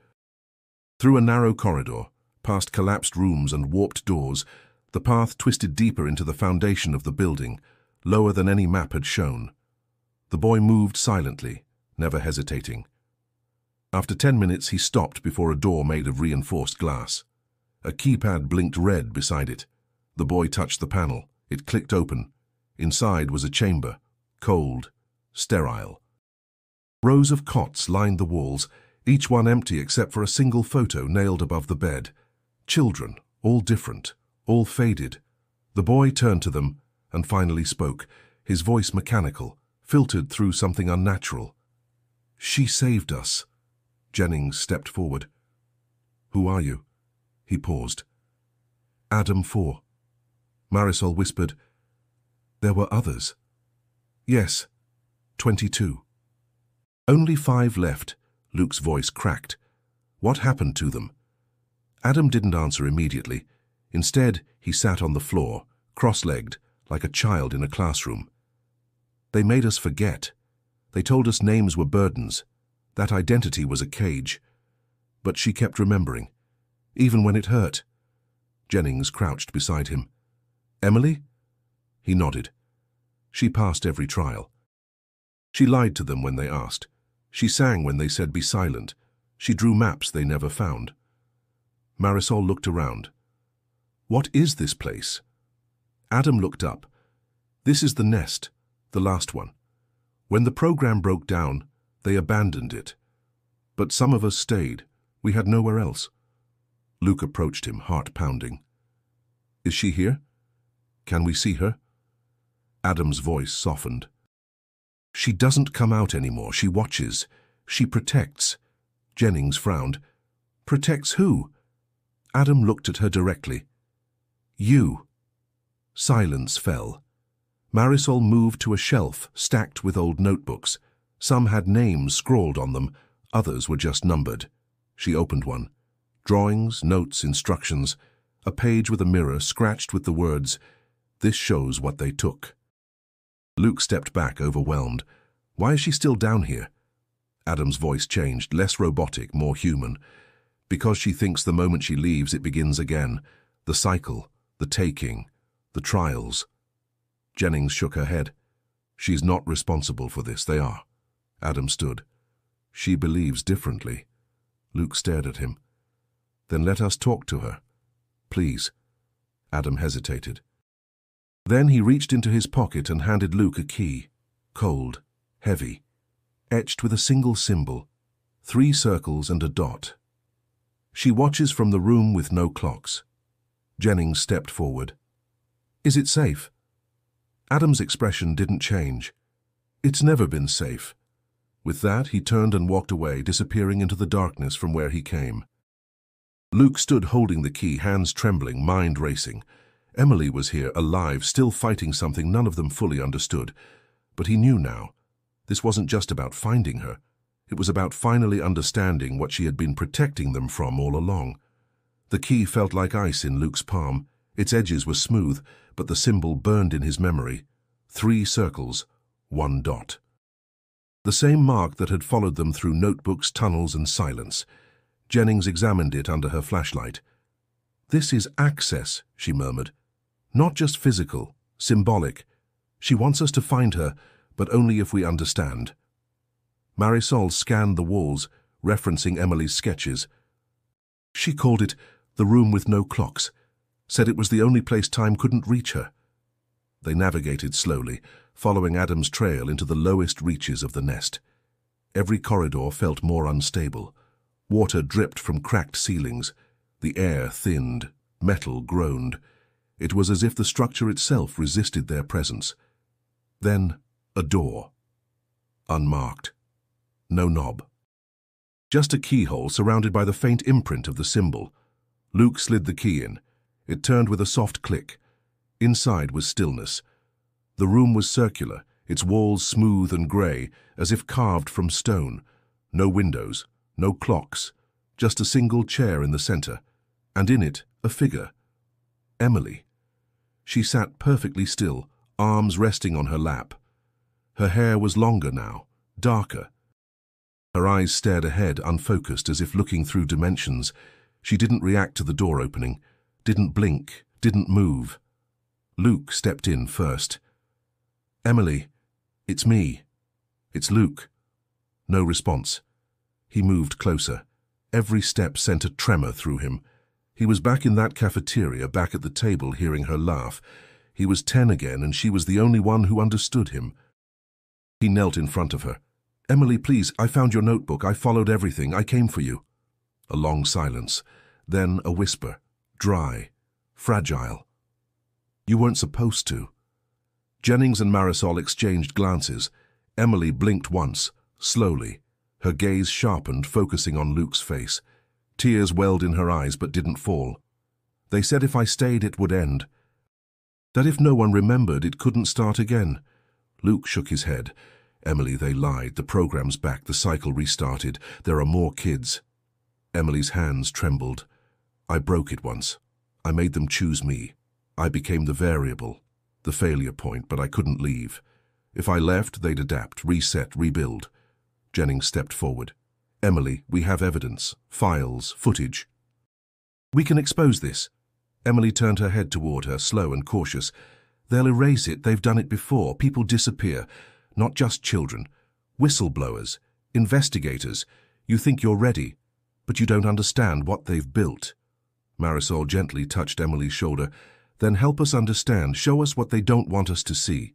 Through a narrow corridor, past collapsed rooms and warped doors, the path twisted deeper into the foundation of the building, lower than any map had shown. The boy moved silently, never hesitating. After 10 minutes, he stopped before a door made of reinforced glass. A keypad blinked red beside it. The boy touched the panel. It clicked open. Inside was a chamber, cold, sterile. Rows of cots lined the walls, each one empty except for a single photo nailed above the bed. Children, all different, all faded. The boy turned to them and finally spoke, his voice mechanical, filtered through something unnatural. "She saved us." Jennings stepped forward. "Who are you?" He paused. "Adam 4. Marisol whispered, "There were others." "Yes, 22. "Only 5 left," Luke's voice cracked. "What happened to them?" Adam didn't answer immediately. Instead, he sat on the floor, cross-legged, like a child in a classroom. "They made us forget. They told us names were burdens. That identity was a cage. But she kept remembering, even when it hurt." Jennings crouched beside him. "Emily?" He nodded. "She passed every trial. She lied to them when they asked. She sang when they said be silent. She drew maps they never found." Marisol looked around. "What is this place?" Adam looked up. "This is the nest, the last one. When the program broke down, they abandoned it." But some of us stayed. We had nowhere else. Luke approached him, heart pounding. Is she here? Can we see her? Adam's voice softened. She doesn't come out anymore. She watches. She protects. Jennings frowned. Protects who? Adam looked at her directly. You. Silence fell. Marisol moved to a shelf stacked with old notebooks. Some had names scrawled on them, others were just numbered. She opened one. Drawings, notes, instructions, a page with a mirror scratched with the words, "This shows what they took." Luke stepped back, overwhelmed. Why is she still down here? Adam's voice changed, less robotic, more human. Because she thinks the moment she leaves it begins again. The cycle, the taking, the trials. Jennings shook her head. She's not responsible for this, they are. Adam stood. She believes differently. Luke stared at him. Then let us talk to her. Please. Adam hesitated. Then he reached into his pocket and handed Luke a key. Cold, heavy, etched with a single symbol, 3 circles and a dot. She watches from the room with no clocks. Jennings stepped forward. Is it safe? Adam's expression didn't change. It's never been safe. With that, he turned and walked away, disappearing into the darkness from where he came. Luke stood holding the key, hands trembling, mind racing. Emily was here, alive, still fighting something none of them fully understood. But he knew now. This wasn't just about finding her. It was about finally understanding what she had been protecting them from all along. The key felt like ice in Luke's palm. Its edges were smooth, but the symbol burned in his memory. 3 circles, 1 dot. The same mark that had followed them through notebooks, tunnels, and silence. Jennings examined it under her flashlight. This is access, she murmured. Not just physical, symbolic. She wants us to find her, but only if we understand. Marisol scanned the walls, referencing Emily's sketches. She called it the room with no clocks, said it was the only place time couldn't reach her. They navigated slowly, following Adam's trail into the lowest reaches of the nest. Every corridor felt more unstable. Water dripped from cracked ceilings. The air thinned. Metal groaned. It was as if the structure itself resisted their presence. Then, a door. Unmarked. No knob. Just a keyhole surrounded by the faint imprint of the symbol. Luke slid the key in. It turned with a soft click. Inside was stillness. The room was circular, its walls smooth and grey, as if carved from stone. No windows, no clocks, just a single chair in the centre, and in it a figure. Emily. She sat perfectly still, arms resting on her lap. Her hair was longer now, darker. Her eyes stared ahead, unfocused, as if looking through dimensions. She didn't react to the door opening, didn't blink, didn't move. Luke stepped in first. Emily, it's me. It's Luke. No response. He moved closer. Every step sent a tremor through him. He was back in that cafeteria, back at the table, hearing her laugh. He was 10 again, and she was the only one who understood him. He knelt in front of her. Emily, please, I found your notebook. I followed everything. I came for you. A long silence. Then a whisper. Dry. Fragile. You weren't supposed to. Jennings and Marisol exchanged glances. Emily blinked once, slowly. Her gaze sharpened, focusing on Luke's face. Tears welled in her eyes but didn't fall. They said if I stayed it would end. That if no one remembered it couldn't start again. Luke shook his head. Emily, they lied. The program's back. The cycle restarted. There are more kids. Emily's hands trembled. I broke it once. I made them choose me. I became the variable, the failure point, but I couldn't leave. If I left, they'd adapt, reset, rebuild. Jennings stepped forward. Emily, we have evidence, files, footage. We can expose this. Emily turned her head toward her, slow and cautious. They'll erase it. They've done it before. People disappear. Not just children. Whistleblowers. Investigators. You think you're ready, but you don't understand what they've built. Marisol gently touched Emily's shoulder. Then help us understand. Show us what they don't want us to see.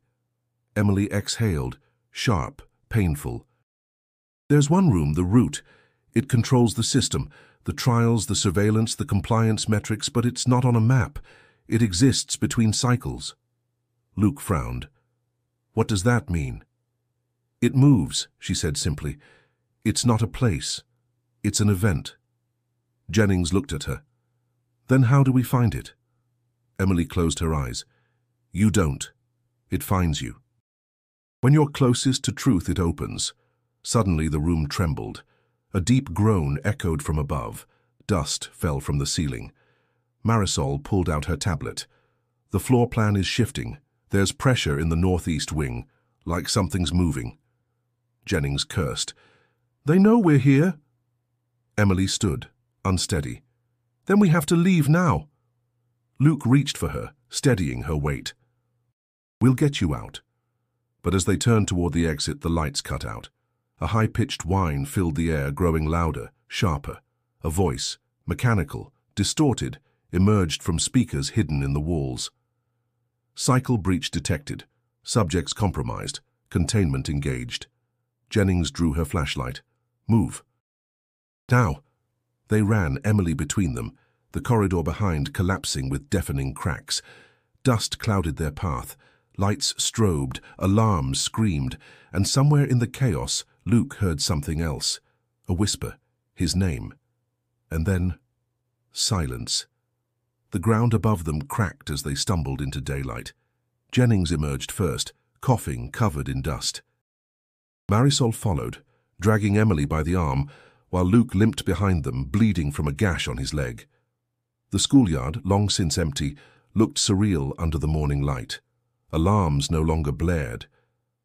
Emily exhaled, sharp, painful. There's one room, the root. It controls the system, the trials, the surveillance, the compliance metrics, but it's not on a map. It exists between cycles. Luke frowned. What does that mean? It moves, she said simply. It's not a place. It's an event. Jennings looked at her. Then how do we find it? Emily closed her eyes. You don't. It finds you. When you're closest to truth, it opens. Suddenly the room trembled. A deep groan echoed from above. Dust fell from the ceiling. Marisol pulled out her tablet. The floor plan is shifting. There's pressure in the northeast wing, like something's moving. Jennings cursed. They know we're here. Emily stood, unsteady. Then we have to leave now. Luke reached for her, steadying her weight. We'll get you out. But as they turned toward the exit, the lights cut out. A high-pitched whine filled the air, growing louder, sharper. A voice, mechanical, distorted, emerged from speakers hidden in the walls. Cycle breach detected. Subjects compromised. Containment engaged. Jennings drew her flashlight. Move. Now. They ran, Emily between them, the corridor behind collapsing with deafening cracks. Dust clouded their path. Lights strobed, alarms screamed, and somewhere in the chaos, Luke heard something else. A whisper, his name. And then, silence. The ground above them cracked as they stumbled into daylight. Jennings emerged first, coughing, covered in dust. Marisol followed, dragging Emily by the arm, while Luke limped behind them, bleeding from a gash on his leg. The schoolyard, long since empty, looked surreal under the morning light. Alarms no longer blared.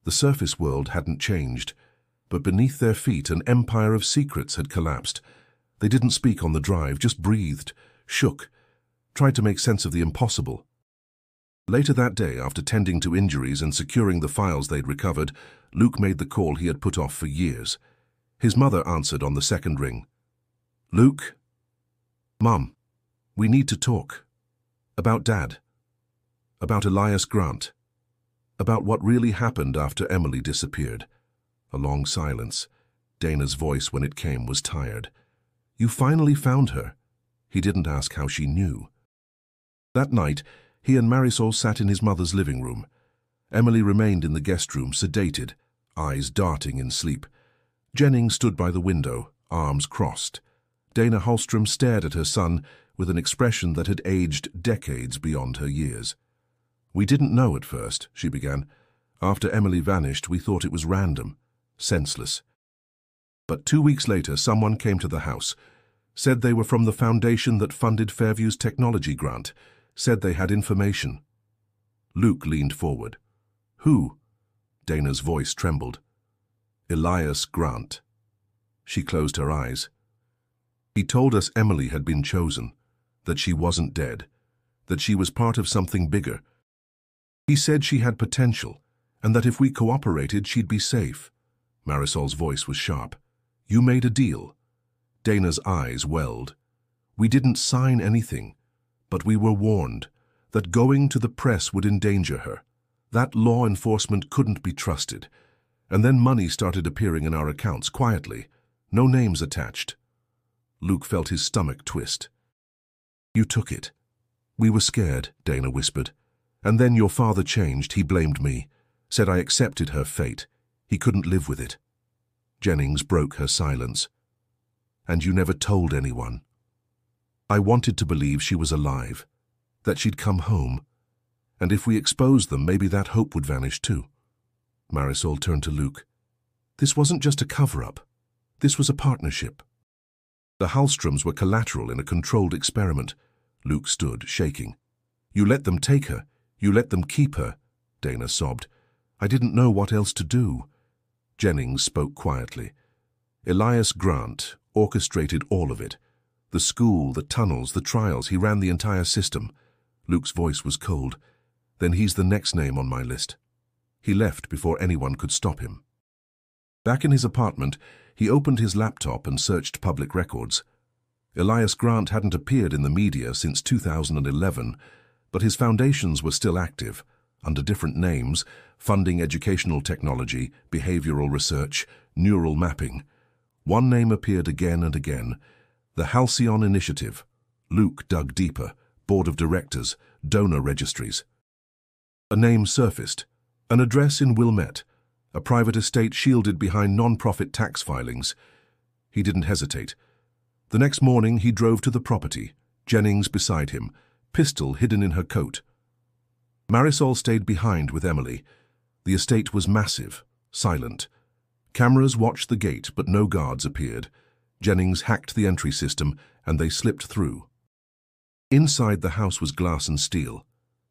The surface world hadn't changed, but beneath their feet an empire of secrets had collapsed. They didn't speak on the drive, just breathed, shook, tried to make sense of the impossible. Later that day, after tending to injuries and securing the files they'd recovered, Luke made the call he had put off for years. His mother answered on the second ring. Luke? Mum, we need to talk. About Dad. About Elias Grant. About what really happened after Emily disappeared. A long silence. Dana's voice, when it came, was tired. You finally found her. He didn't ask how she knew. That night, he and Marisol sat in his mother's living room. Emily remained in the guest room, sedated, eyes darting in sleep. Jennings stood by the window, arms crossed. Dana Hallstrom stared at her son with an expression that had aged decades beyond her years. We didn't know at first, she began. After Emily vanished, we thought it was random, senseless. But 2 weeks later, someone came to the house, said they were from the foundation that funded Fairview's technology grant, said they had information. Luke leaned forward. Who? Dana's voice trembled. Elias Grant. She closed her eyes. He told us Emily had been chosen, that she wasn't dead, that she was part of something bigger. He said she had potential, and that if we cooperated, she'd be safe. Marisol's voice was sharp. You made a deal. Dana's eyes welled. We didn't sign anything, but we were warned that going to the press would endanger her, that law enforcement couldn't be trusted. And then money started appearing in our accounts quietly, no names attached. Luke felt his stomach twist. You took it. We were scared, Dana whispered. And then your father changed. He blamed me, said I accepted her fate. He couldn't live with it. Jennings broke her silence. And you never told anyone. I wanted to believe she was alive, that she'd come home. And if we exposed them, maybe that hope would vanish too. Marisol turned to Luke. This wasn't just a cover-up. This was a partnership. The Hallstroms were collateral in a controlled experiment. Luke stood, shaking. You let them take her. You let them keep her, Dana sobbed. I didn't know what else to do. Jennings spoke quietly. Elias Grant orchestrated all of it. The school, the tunnels, the trials, he ran the entire system. Luke's voice was cold. Then he's the next name on my list. He left before anyone could stop him. Back in his apartment, he opened his laptop and searched public records. Elias Grant hadn't appeared in the media since 2011, but his foundations were still active, under different names, funding educational technology, behavioral research, neural mapping. One name appeared again and again. The Halcyon Initiative. Luke dug deeper. Board of Directors, donor registries. A name surfaced. An address in Wilmette. A private estate shielded behind non-profit tax filings. He didn't hesitate. The next morning he drove to the property, Jennings beside him, pistol hidden in her coat. Marisol stayed behind with Emily. The estate was massive, silent. Cameras watched the gate, but no guards appeared. Jennings hacked the entry system, and they slipped through. Inside the house was glass and steel,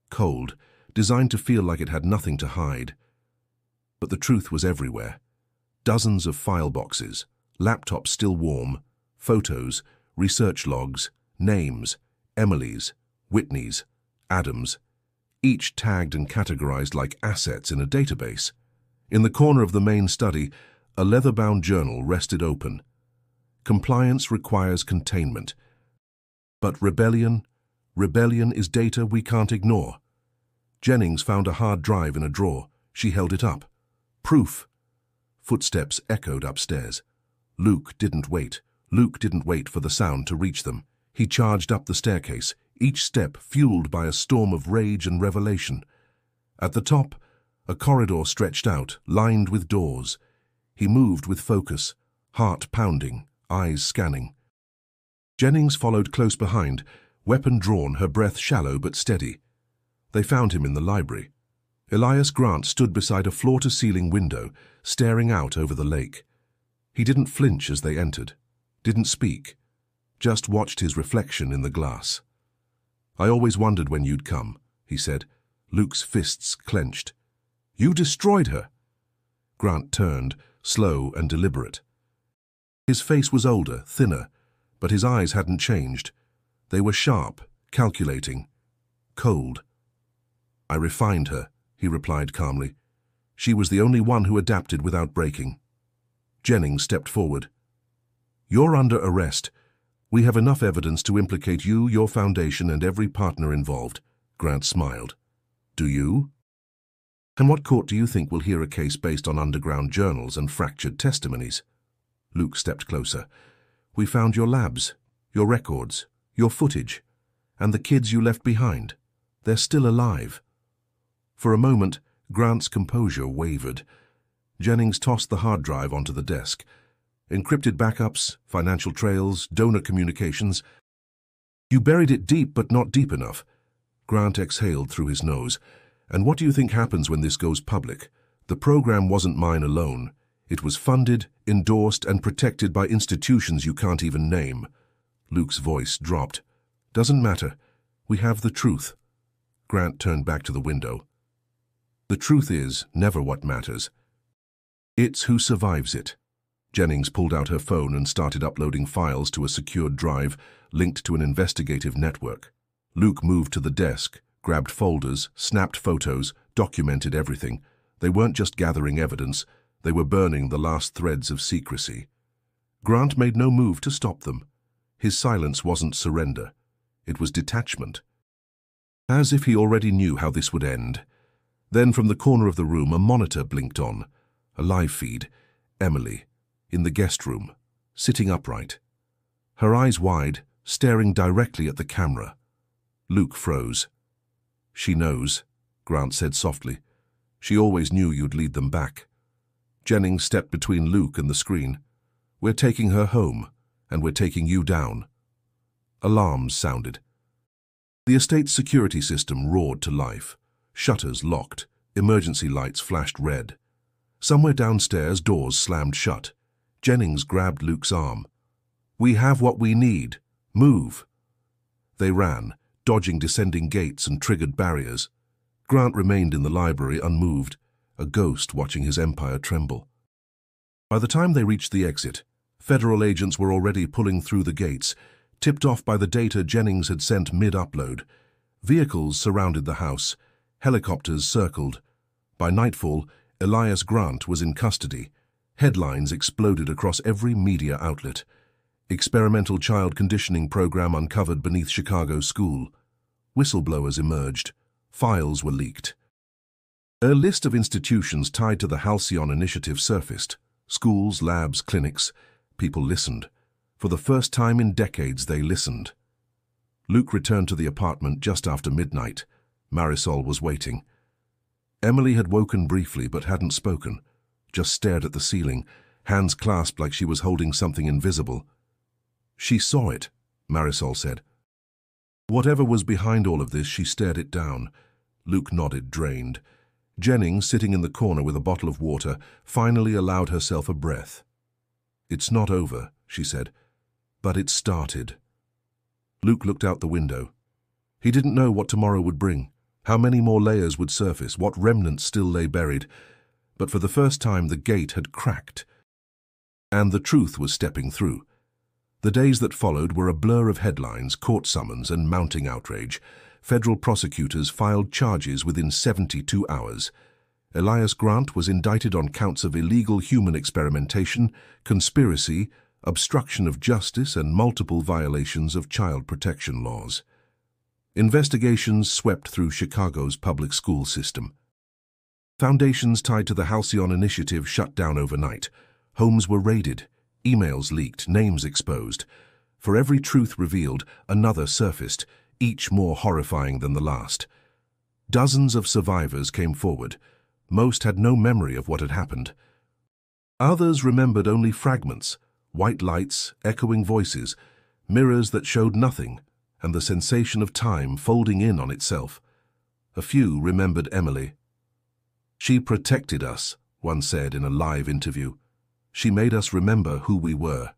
cold, designed to feel like it had nothing to hide. But the truth was everywhere. Dozens of file boxes, laptops still warm, photos, research logs, names, Emily's, Whitney's, Adam's, each tagged and categorized like assets in a database. In the corner of the main study, a leather-bound journal rested open. Compliance requires containment. But rebellion is data we can't ignore. Jennings found a hard drive in a drawer. She held it up. Proof. Footsteps echoed upstairs. Luke didn't wait for the sound to reach them. He charged up the staircase, each step fueled by a storm of rage and revelation. At the top, a corridor stretched out, lined with doors. He moved with focus, heart pounding, eyes scanning. Jennings followed close behind, weapon drawn, her breath shallow but steady. They found him in the library. Elias Grant stood beside a floor-to-ceiling window, staring out over the lake. He didn't flinch as they entered, didn't speak, just watched his reflection in the glass. "I always wondered when you'd come," he said, Luke's fists clenched. "You destroyed her." Grant turned, slow and deliberate. His face was older, thinner, but his eyes hadn't changed. They were sharp, calculating, cold. "I refined her," he replied calmly. "She was the only one who adapted without breaking." Jennings stepped forward. "You're under arrest. We have enough evidence to implicate you, your foundation, and every partner involved." Grant smiled. "Do you? And what court do you think will hear a case based on underground journals and fractured testimonies?" Luke stepped closer. "We found your labs, your records, your footage, and the kids you left behind. They're still alive." For a moment, Grant's composure wavered. Jennings tossed the hard drive onto the desk. "Encrypted backups, financial trails, donor communications. You buried it deep, but not deep enough." Grant exhaled through his nose. "And what do you think happens when this goes public? The program wasn't mine alone. It was funded, endorsed, and protected by institutions you can't even name." Luke's voice dropped. "Doesn't matter. We have the truth." Grant turned back to the window. "The truth is never what matters. It's who survives it." Jennings pulled out her phone and started uploading files to a secured drive linked to an investigative network. Luke moved to the desk, grabbed folders, snapped photos, documented everything. They weren't just gathering evidence, they were burning the last threads of secrecy. Grant made no move to stop them. His silence wasn't surrender. It was detachment. As if he already knew how this would end. Then from the corner of the room a monitor blinked on. A live feed. Emily, in the guest room, sitting upright. Her eyes wide, staring directly at the camera. Luke froze. "She knows," Grant said softly. "She always knew you'd lead them back." Jennings stepped between Luke and the screen. "We're taking her home, and we're taking you down." Alarms sounded. The estate's security system roared to life. Shutters locked, emergency lights flashed red. Somewhere downstairs, doors slammed shut. Jennings grabbed Luke's arm. "We have what we need. Move." They ran, dodging descending gates and triggered barriers. Grant remained in the library unmoved, a ghost watching his empire tremble. By the time they reached the exit, federal agents were already pulling through the gates, tipped off by the data Jennings had sent mid-upload. Vehicles surrounded the house. Helicopters circled. By nightfall, Elias Grant was in custody. Headlines exploded across every media outlet. Experimental child conditioning program uncovered beneath Chicago school. Whistleblowers emerged. Files were leaked. A list of institutions tied to the Halcyon Initiative surfaced. Schools, labs, clinics. People listened. For the first time in decades, they listened. Luke returned to the apartment just after midnight. Marisol was waiting. Emily had woken briefly but hadn't spoken, just stared at the ceiling, hands clasped like she was holding something invisible. She saw it, Marisol said. Whatever was behind all of this, she stared it down. Luke nodded, drained. Jennings, sitting in the corner with a bottle of water, finally allowed herself a breath. "It's not over," she said, "but it started." Luke looked out the window. He didn't know what tomorrow would bring, how many more layers would surface, what remnants still lay buried. But for the first time, the gate had cracked, and the truth was stepping through. The days that followed were a blur of headlines, court summons, and mounting outrage. Federal prosecutors filed charges within 72 hours. Elias Grant was indicted on counts of illegal human experimentation, conspiracy, obstruction of justice, and multiple violations of child protection laws. Investigations swept through Chicago's public school system. Foundations tied to the Halcyon Initiative shut down overnight. Homes were raided, emails leaked, names exposed. For every truth revealed, another surfaced, each more horrifying than the last. Dozens of survivors came forward. Most had no memory of what had happened. Others remembered only fragments, white lights, echoing voices, mirrors that showed nothing, and the sensation of time folding in on itself. A few remembered Emily. "She protected us," one said in a live interview. "She made us remember who we were."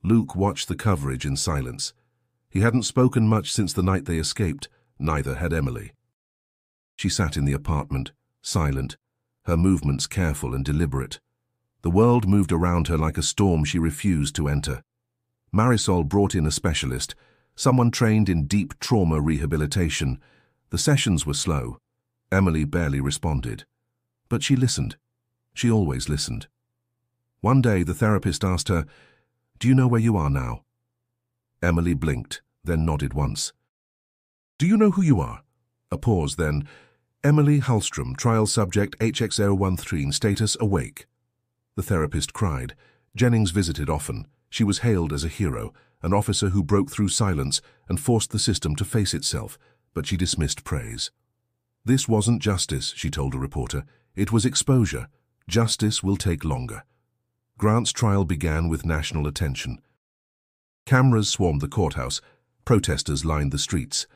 Luke watched the coverage in silence. He hadn't spoken much since the night they escaped, neither had Emily. She sat in the apartment, silent, her movements careful and deliberate. The world moved around her like a storm she refused to enter. Marisol brought in a specialist, someone trained in deep trauma rehabilitation. The sessions were slow. Emily barely responded. But she listened. She always listened. One day the therapist asked her, "Do you know where you are now?" Emily blinked, then nodded once. "Do you know who you are?" A pause, then, "Emily Hallstrom, trial subject HX013, status awake." The therapist cried. Jennings visited often. She was hailed as a hero, an officer who broke through silence and forced the system to face itself, but she dismissed praise. "This wasn't justice," she told a reporter. "It was exposure. Justice will take longer." Grant's trial began with national attention. Cameras swarmed the courthouse. Protesters lined the streets.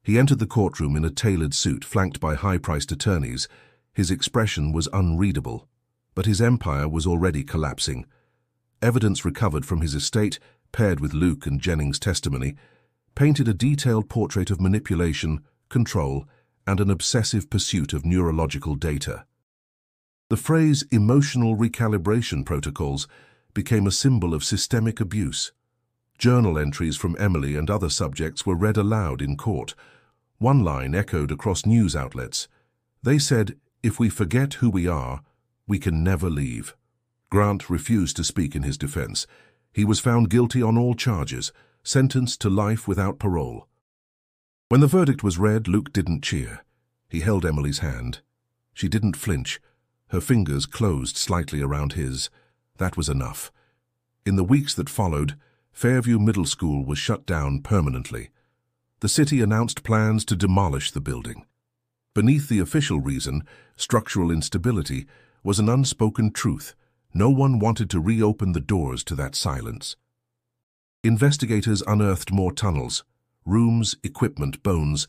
He entered the courtroom in a tailored suit, flanked by high-priced attorneys. His expression was unreadable, but his empire was already collapsing. Evidence recovered from his estate, paired with Luke and Jennings' testimony, painted a detailed portrait of manipulation, control, and an obsessive pursuit of neurological data. The phrase emotional recalibration protocols became a symbol of systemic abuse. Journal entries from Emily and other subjects were read aloud in court. One line echoed across news outlets. They said, "If we forget who we are, we can never leave." Grant refused to speak in his defense. He was found guilty on all charges, sentenced to life without parole. When the verdict was read, Luke didn't cheer. He held Emily's hand. She didn't flinch. Her fingers closed slightly around his. That was enough. In the weeks that followed, Fairview Middle School was shut down permanently. The city announced plans to demolish the building. Beneath the official reason, structural instability, was an unspoken truth. No one wanted to reopen the doors to that silence. Investigators unearthed more tunnels, rooms, equipment, bones,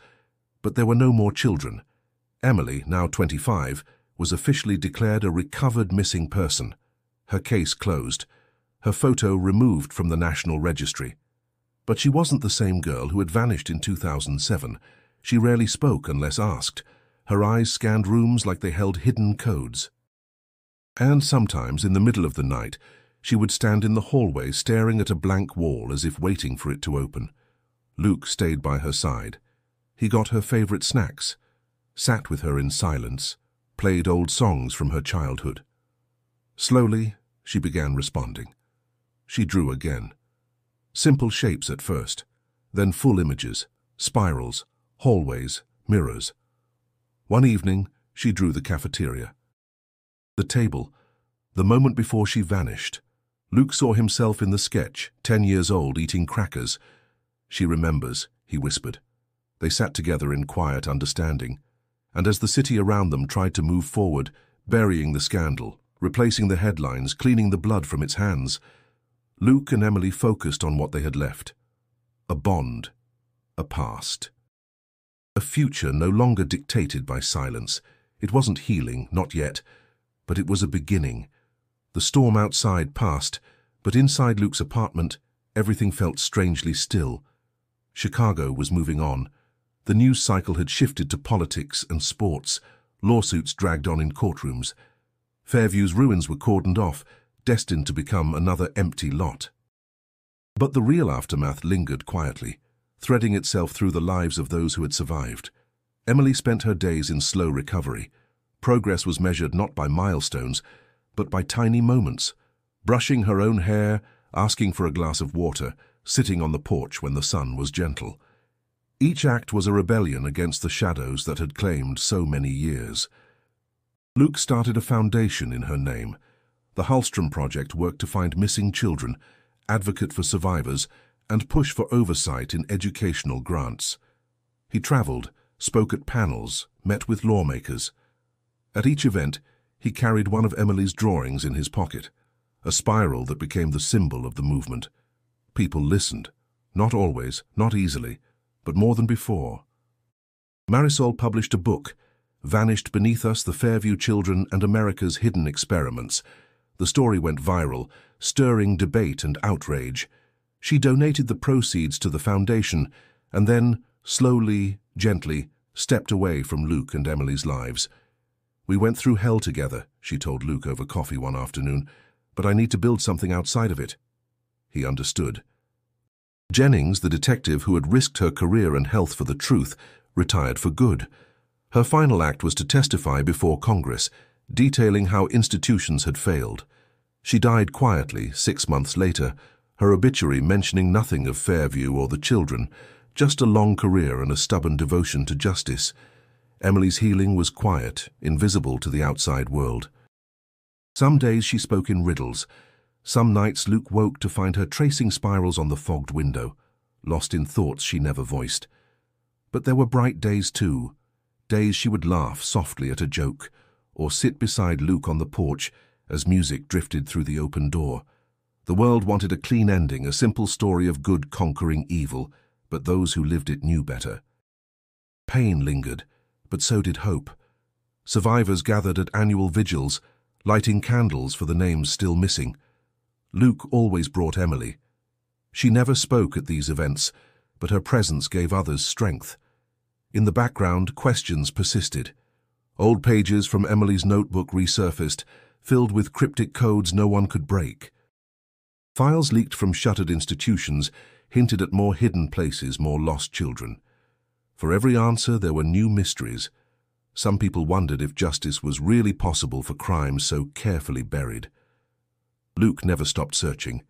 but there were no more children. Emily, now 25, was officially declared a recovered missing person. Her case closed, her photo removed from the National Registry. But she wasn't the same girl who had vanished in 2007. She rarely spoke unless asked. Her eyes scanned rooms like they held hidden codes. And sometimes, in the middle of the night, she would stand in the hallway staring at a blank wall as if waiting for it to open. Luke stayed by her side. He got her favorite snacks, sat with her in silence, played old songs from her childhood. Slowly, she began responding. She drew again. Simple shapes at first, then full images, spirals, hallways, mirrors. One evening, she drew the cafeteria. The table, the moment before she vanished, Luke saw himself in the sketch, 10 years old, eating crackers. "She remembers," he whispered. They sat together in quiet understanding, and as the city around them tried to move forward, burying the scandal, replacing the headlines, cleaning the blood from its hands, Luke and Emily focused on what they had left. A bond, a past. A future no longer dictated by silence. It wasn't healing, not yet, but it was a beginning. The storm outside passed, but inside Luke's apartment, everything felt strangely still. Chicago was moving on. The news cycle had shifted to politics and sports. Lawsuits dragged on in courtrooms. Fairview's ruins were cordoned off, destined to become another empty lot. But the real aftermath lingered quietly, threading itself through the lives of those who had survived. Emily spent her days in slow recovery. Progress was measured not by milestones, but by tiny moments, brushing her own hair, asking for a glass of water, sitting on the porch when the sun was gentle. Each act was a rebellion against the shadows that had claimed so many years. Luke started a foundation in her name. The Hallstrom Project worked to find missing children, advocate for survivors, and push for oversight in educational grants. He traveled, spoke at panels, met with lawmakers. At each event, he carried one of Emily's drawings in his pocket, a spiral that became the symbol of the movement. People listened, not always, not easily, but more than before. Marisol published a book, Vanished Beneath Us: The Fairview Children and America's Hidden Experiments. The story went viral, stirring debate and outrage. She donated the proceeds to the foundation and then, slowly, gently, stepped away from Luke and Emily's lives. "We went through hell together," she told Luke over coffee one afternoon, "but I need to build something outside of it." He understood. Jennings, the detective who had risked her career and health for the truth, retired for good. Her final act was to testify before Congress, detailing how institutions had failed. She died quietly 6 months later, her obituary mentioning nothing of Fairview or the children, just a long career and a stubborn devotion to justice. Emily's healing was quiet, invisible to the outside world. Some days she spoke in riddles. Some nights Luke woke to find her tracing spirals on the fogged window, lost in thoughts she never voiced. But there were bright days too, days she would laugh softly at a joke, or sit beside Luke on the porch as music drifted through the open door. The world wanted a clean ending, a simple story of good conquering evil, but those who lived it knew better. Pain lingered, but so did hope. Survivors gathered at annual vigils, lighting candles for the names still missing. Luke always brought Emily. She never spoke at these events, but her presence gave others strength. In the background, questions persisted. Old pages from Emily's notebook resurfaced, filled with cryptic codes no one could break. Files leaked from shuttered institutions hinted at more hidden places, more lost children. For every answer, there were new mysteries. Some people wondered if justice was really possible for crimes so carefully buried. Luke never stopped searching.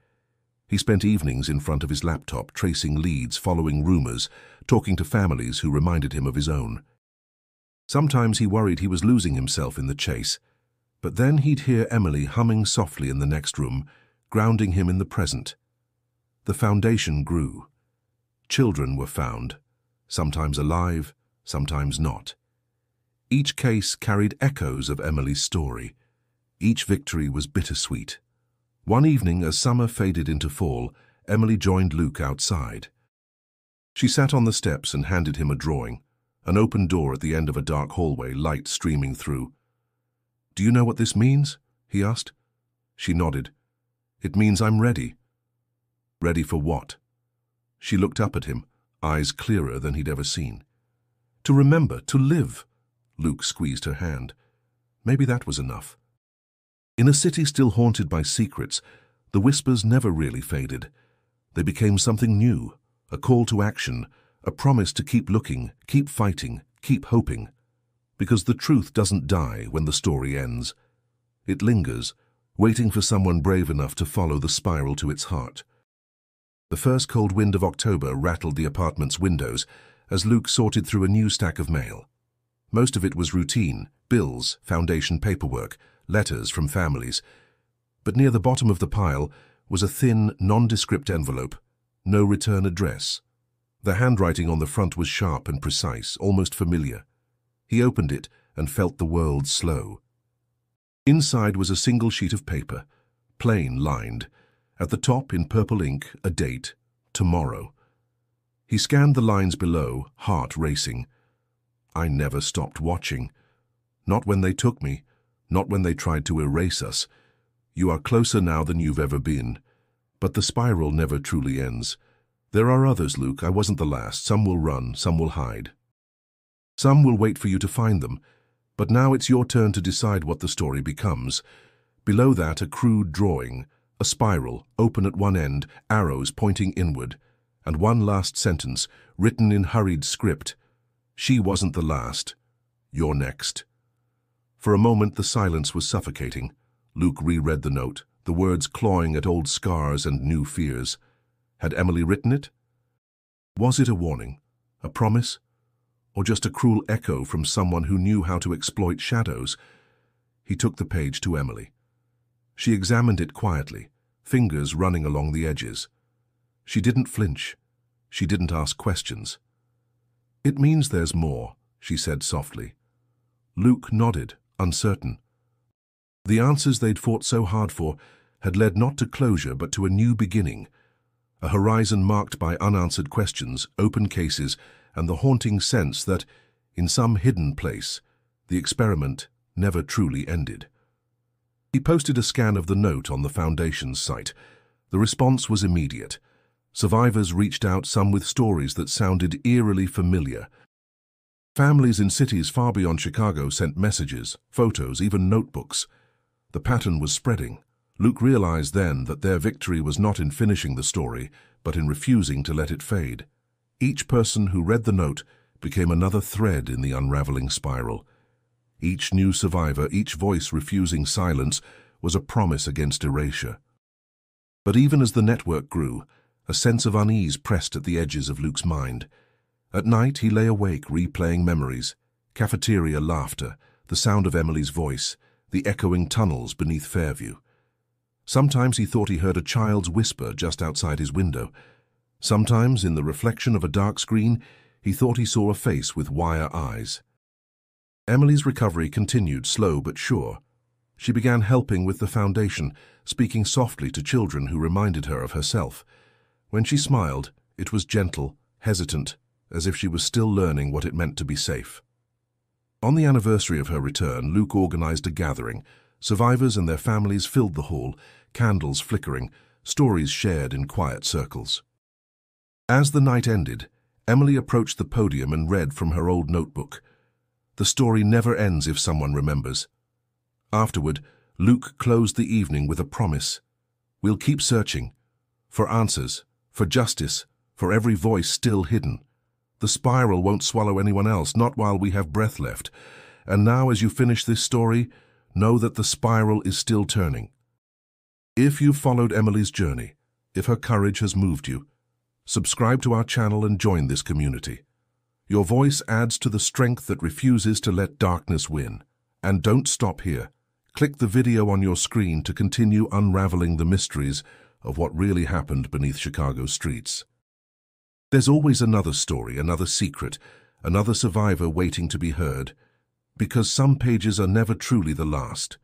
He spent evenings in front of his laptop, tracing leads, following rumors, talking to families who reminded him of his own. Sometimes he worried he was losing himself in the chase, but then he'd hear Emily humming softly in the next room, grounding him in the present. The foundation grew. Children were found, sometimes alive, sometimes not. Each case carried echoes of Emily's story. Each victory was bittersweet. One evening, as summer faded into fall, Emily joined Luke outside. She sat on the steps and handed him a drawing, an open door at the end of a dark hallway, light streaming through. "Do you know what this means?" he asked. She nodded. "It means I'm ready." "Ready for what?" She looked up at him, eyes clearer than he'd ever seen. "To remember, to live." Luke squeezed her hand. Maybe that was enough. In a city still haunted by secrets, the whispers never really faded. They became something new, a call to action, a promise to keep looking, keep fighting, keep hoping. Because the truth doesn't die when the story ends. It lingers, waiting for someone brave enough to follow the spiral to its heart. The first cold wind of October rattled the apartment's windows as Luke sorted through a new stack of mail. Most of it was routine, bills, foundation paperwork, letters from families. But near the bottom of the pile, was a thin, nondescript envelope, no return address. The handwriting on the front was sharp and precise, almost familiar. He opened it and felt the world slow. Inside was a single sheet of paper, plain lined. At the top, in purple ink, a date, tomorrow. He scanned the lines below, heart racing. I never stopped watching. Not when they took me, not when they tried to erase us. You are closer now than you've ever been. But the spiral never truly ends. There are others, Luke. I wasn't the last. Some will run, some will hide. Some will wait for you to find them. But now it's your turn to decide what the story becomes. Below that, a crude drawing, a spiral, open at one end, arrows pointing inward, and one last sentence, written in hurried script. She wasn't the last. You're next. For a moment, the silence was suffocating. Luke reread the note, the words clawing at old scars and new fears. Had Emily written it? Was it a warning, a promise, or just a cruel echo from someone who knew how to exploit shadows? He took the page to Emily. She examined it quietly, fingers running along the edges. She didn't flinch. She didn't ask questions. It means there's more, she said softly. Luke nodded, uncertain. The answers they'd fought so hard for had led not to closure but to a new beginning, a horizon marked by unanswered questions, open cases, and the haunting sense that, in some hidden place, the experiment never truly ended. He posted a scan of the note on the Foundation's site. The response was immediate. Survivors reached out, some with stories that sounded eerily familiar. Families in cities far beyond Chicago sent messages, photos, even notebooks. The pattern was spreading. Luke realized then that their victory was not in finishing the story, but in refusing to let it fade. Each person who read the note became another thread in the unraveling spiral. Each new survivor, each voice refusing silence, was a promise against erasure. But even as the network grew, a sense of unease pressed at the edges of Luke's mind. At night, he lay awake, replaying memories, cafeteria laughter, the sound of Emily's voice, the echoing tunnels beneath Fairview. Sometimes he thought he heard a child's whisper just outside his window. Sometimes, in the reflection of a dark screen, he thought he saw a face with wire eyes. Emily's recovery continued, slow but sure. She began helping with the Foundation, speaking softly to children who reminded her of herself. When she smiled, it was gentle, hesitant, as if she was still learning what it meant to be safe. On the anniversary of her return, Luke organized a gathering. Survivors and their families filled the hall, candles flickering, stories shared in quiet circles. As the night ended, Emily approached the podium and read from her old notebook. The story never ends if someone remembers. Afterward, Luke closed the evening with a promise. We'll keep searching. For answers, for justice, for every voice still hidden. The spiral won't swallow anyone else, not while we have breath left. And now, as you finish this story, know that the spiral is still turning. If you've followed Emily's journey, if her courage has moved you, subscribe to our channel and join this community. Your voice adds to the strength that refuses to let darkness win. And don't stop here. Click the video on your screen to continue unraveling the mysteries of what really happened beneath Chicago's streets. There's always another story, another secret, another survivor waiting to be heard, because some pages are never truly the last.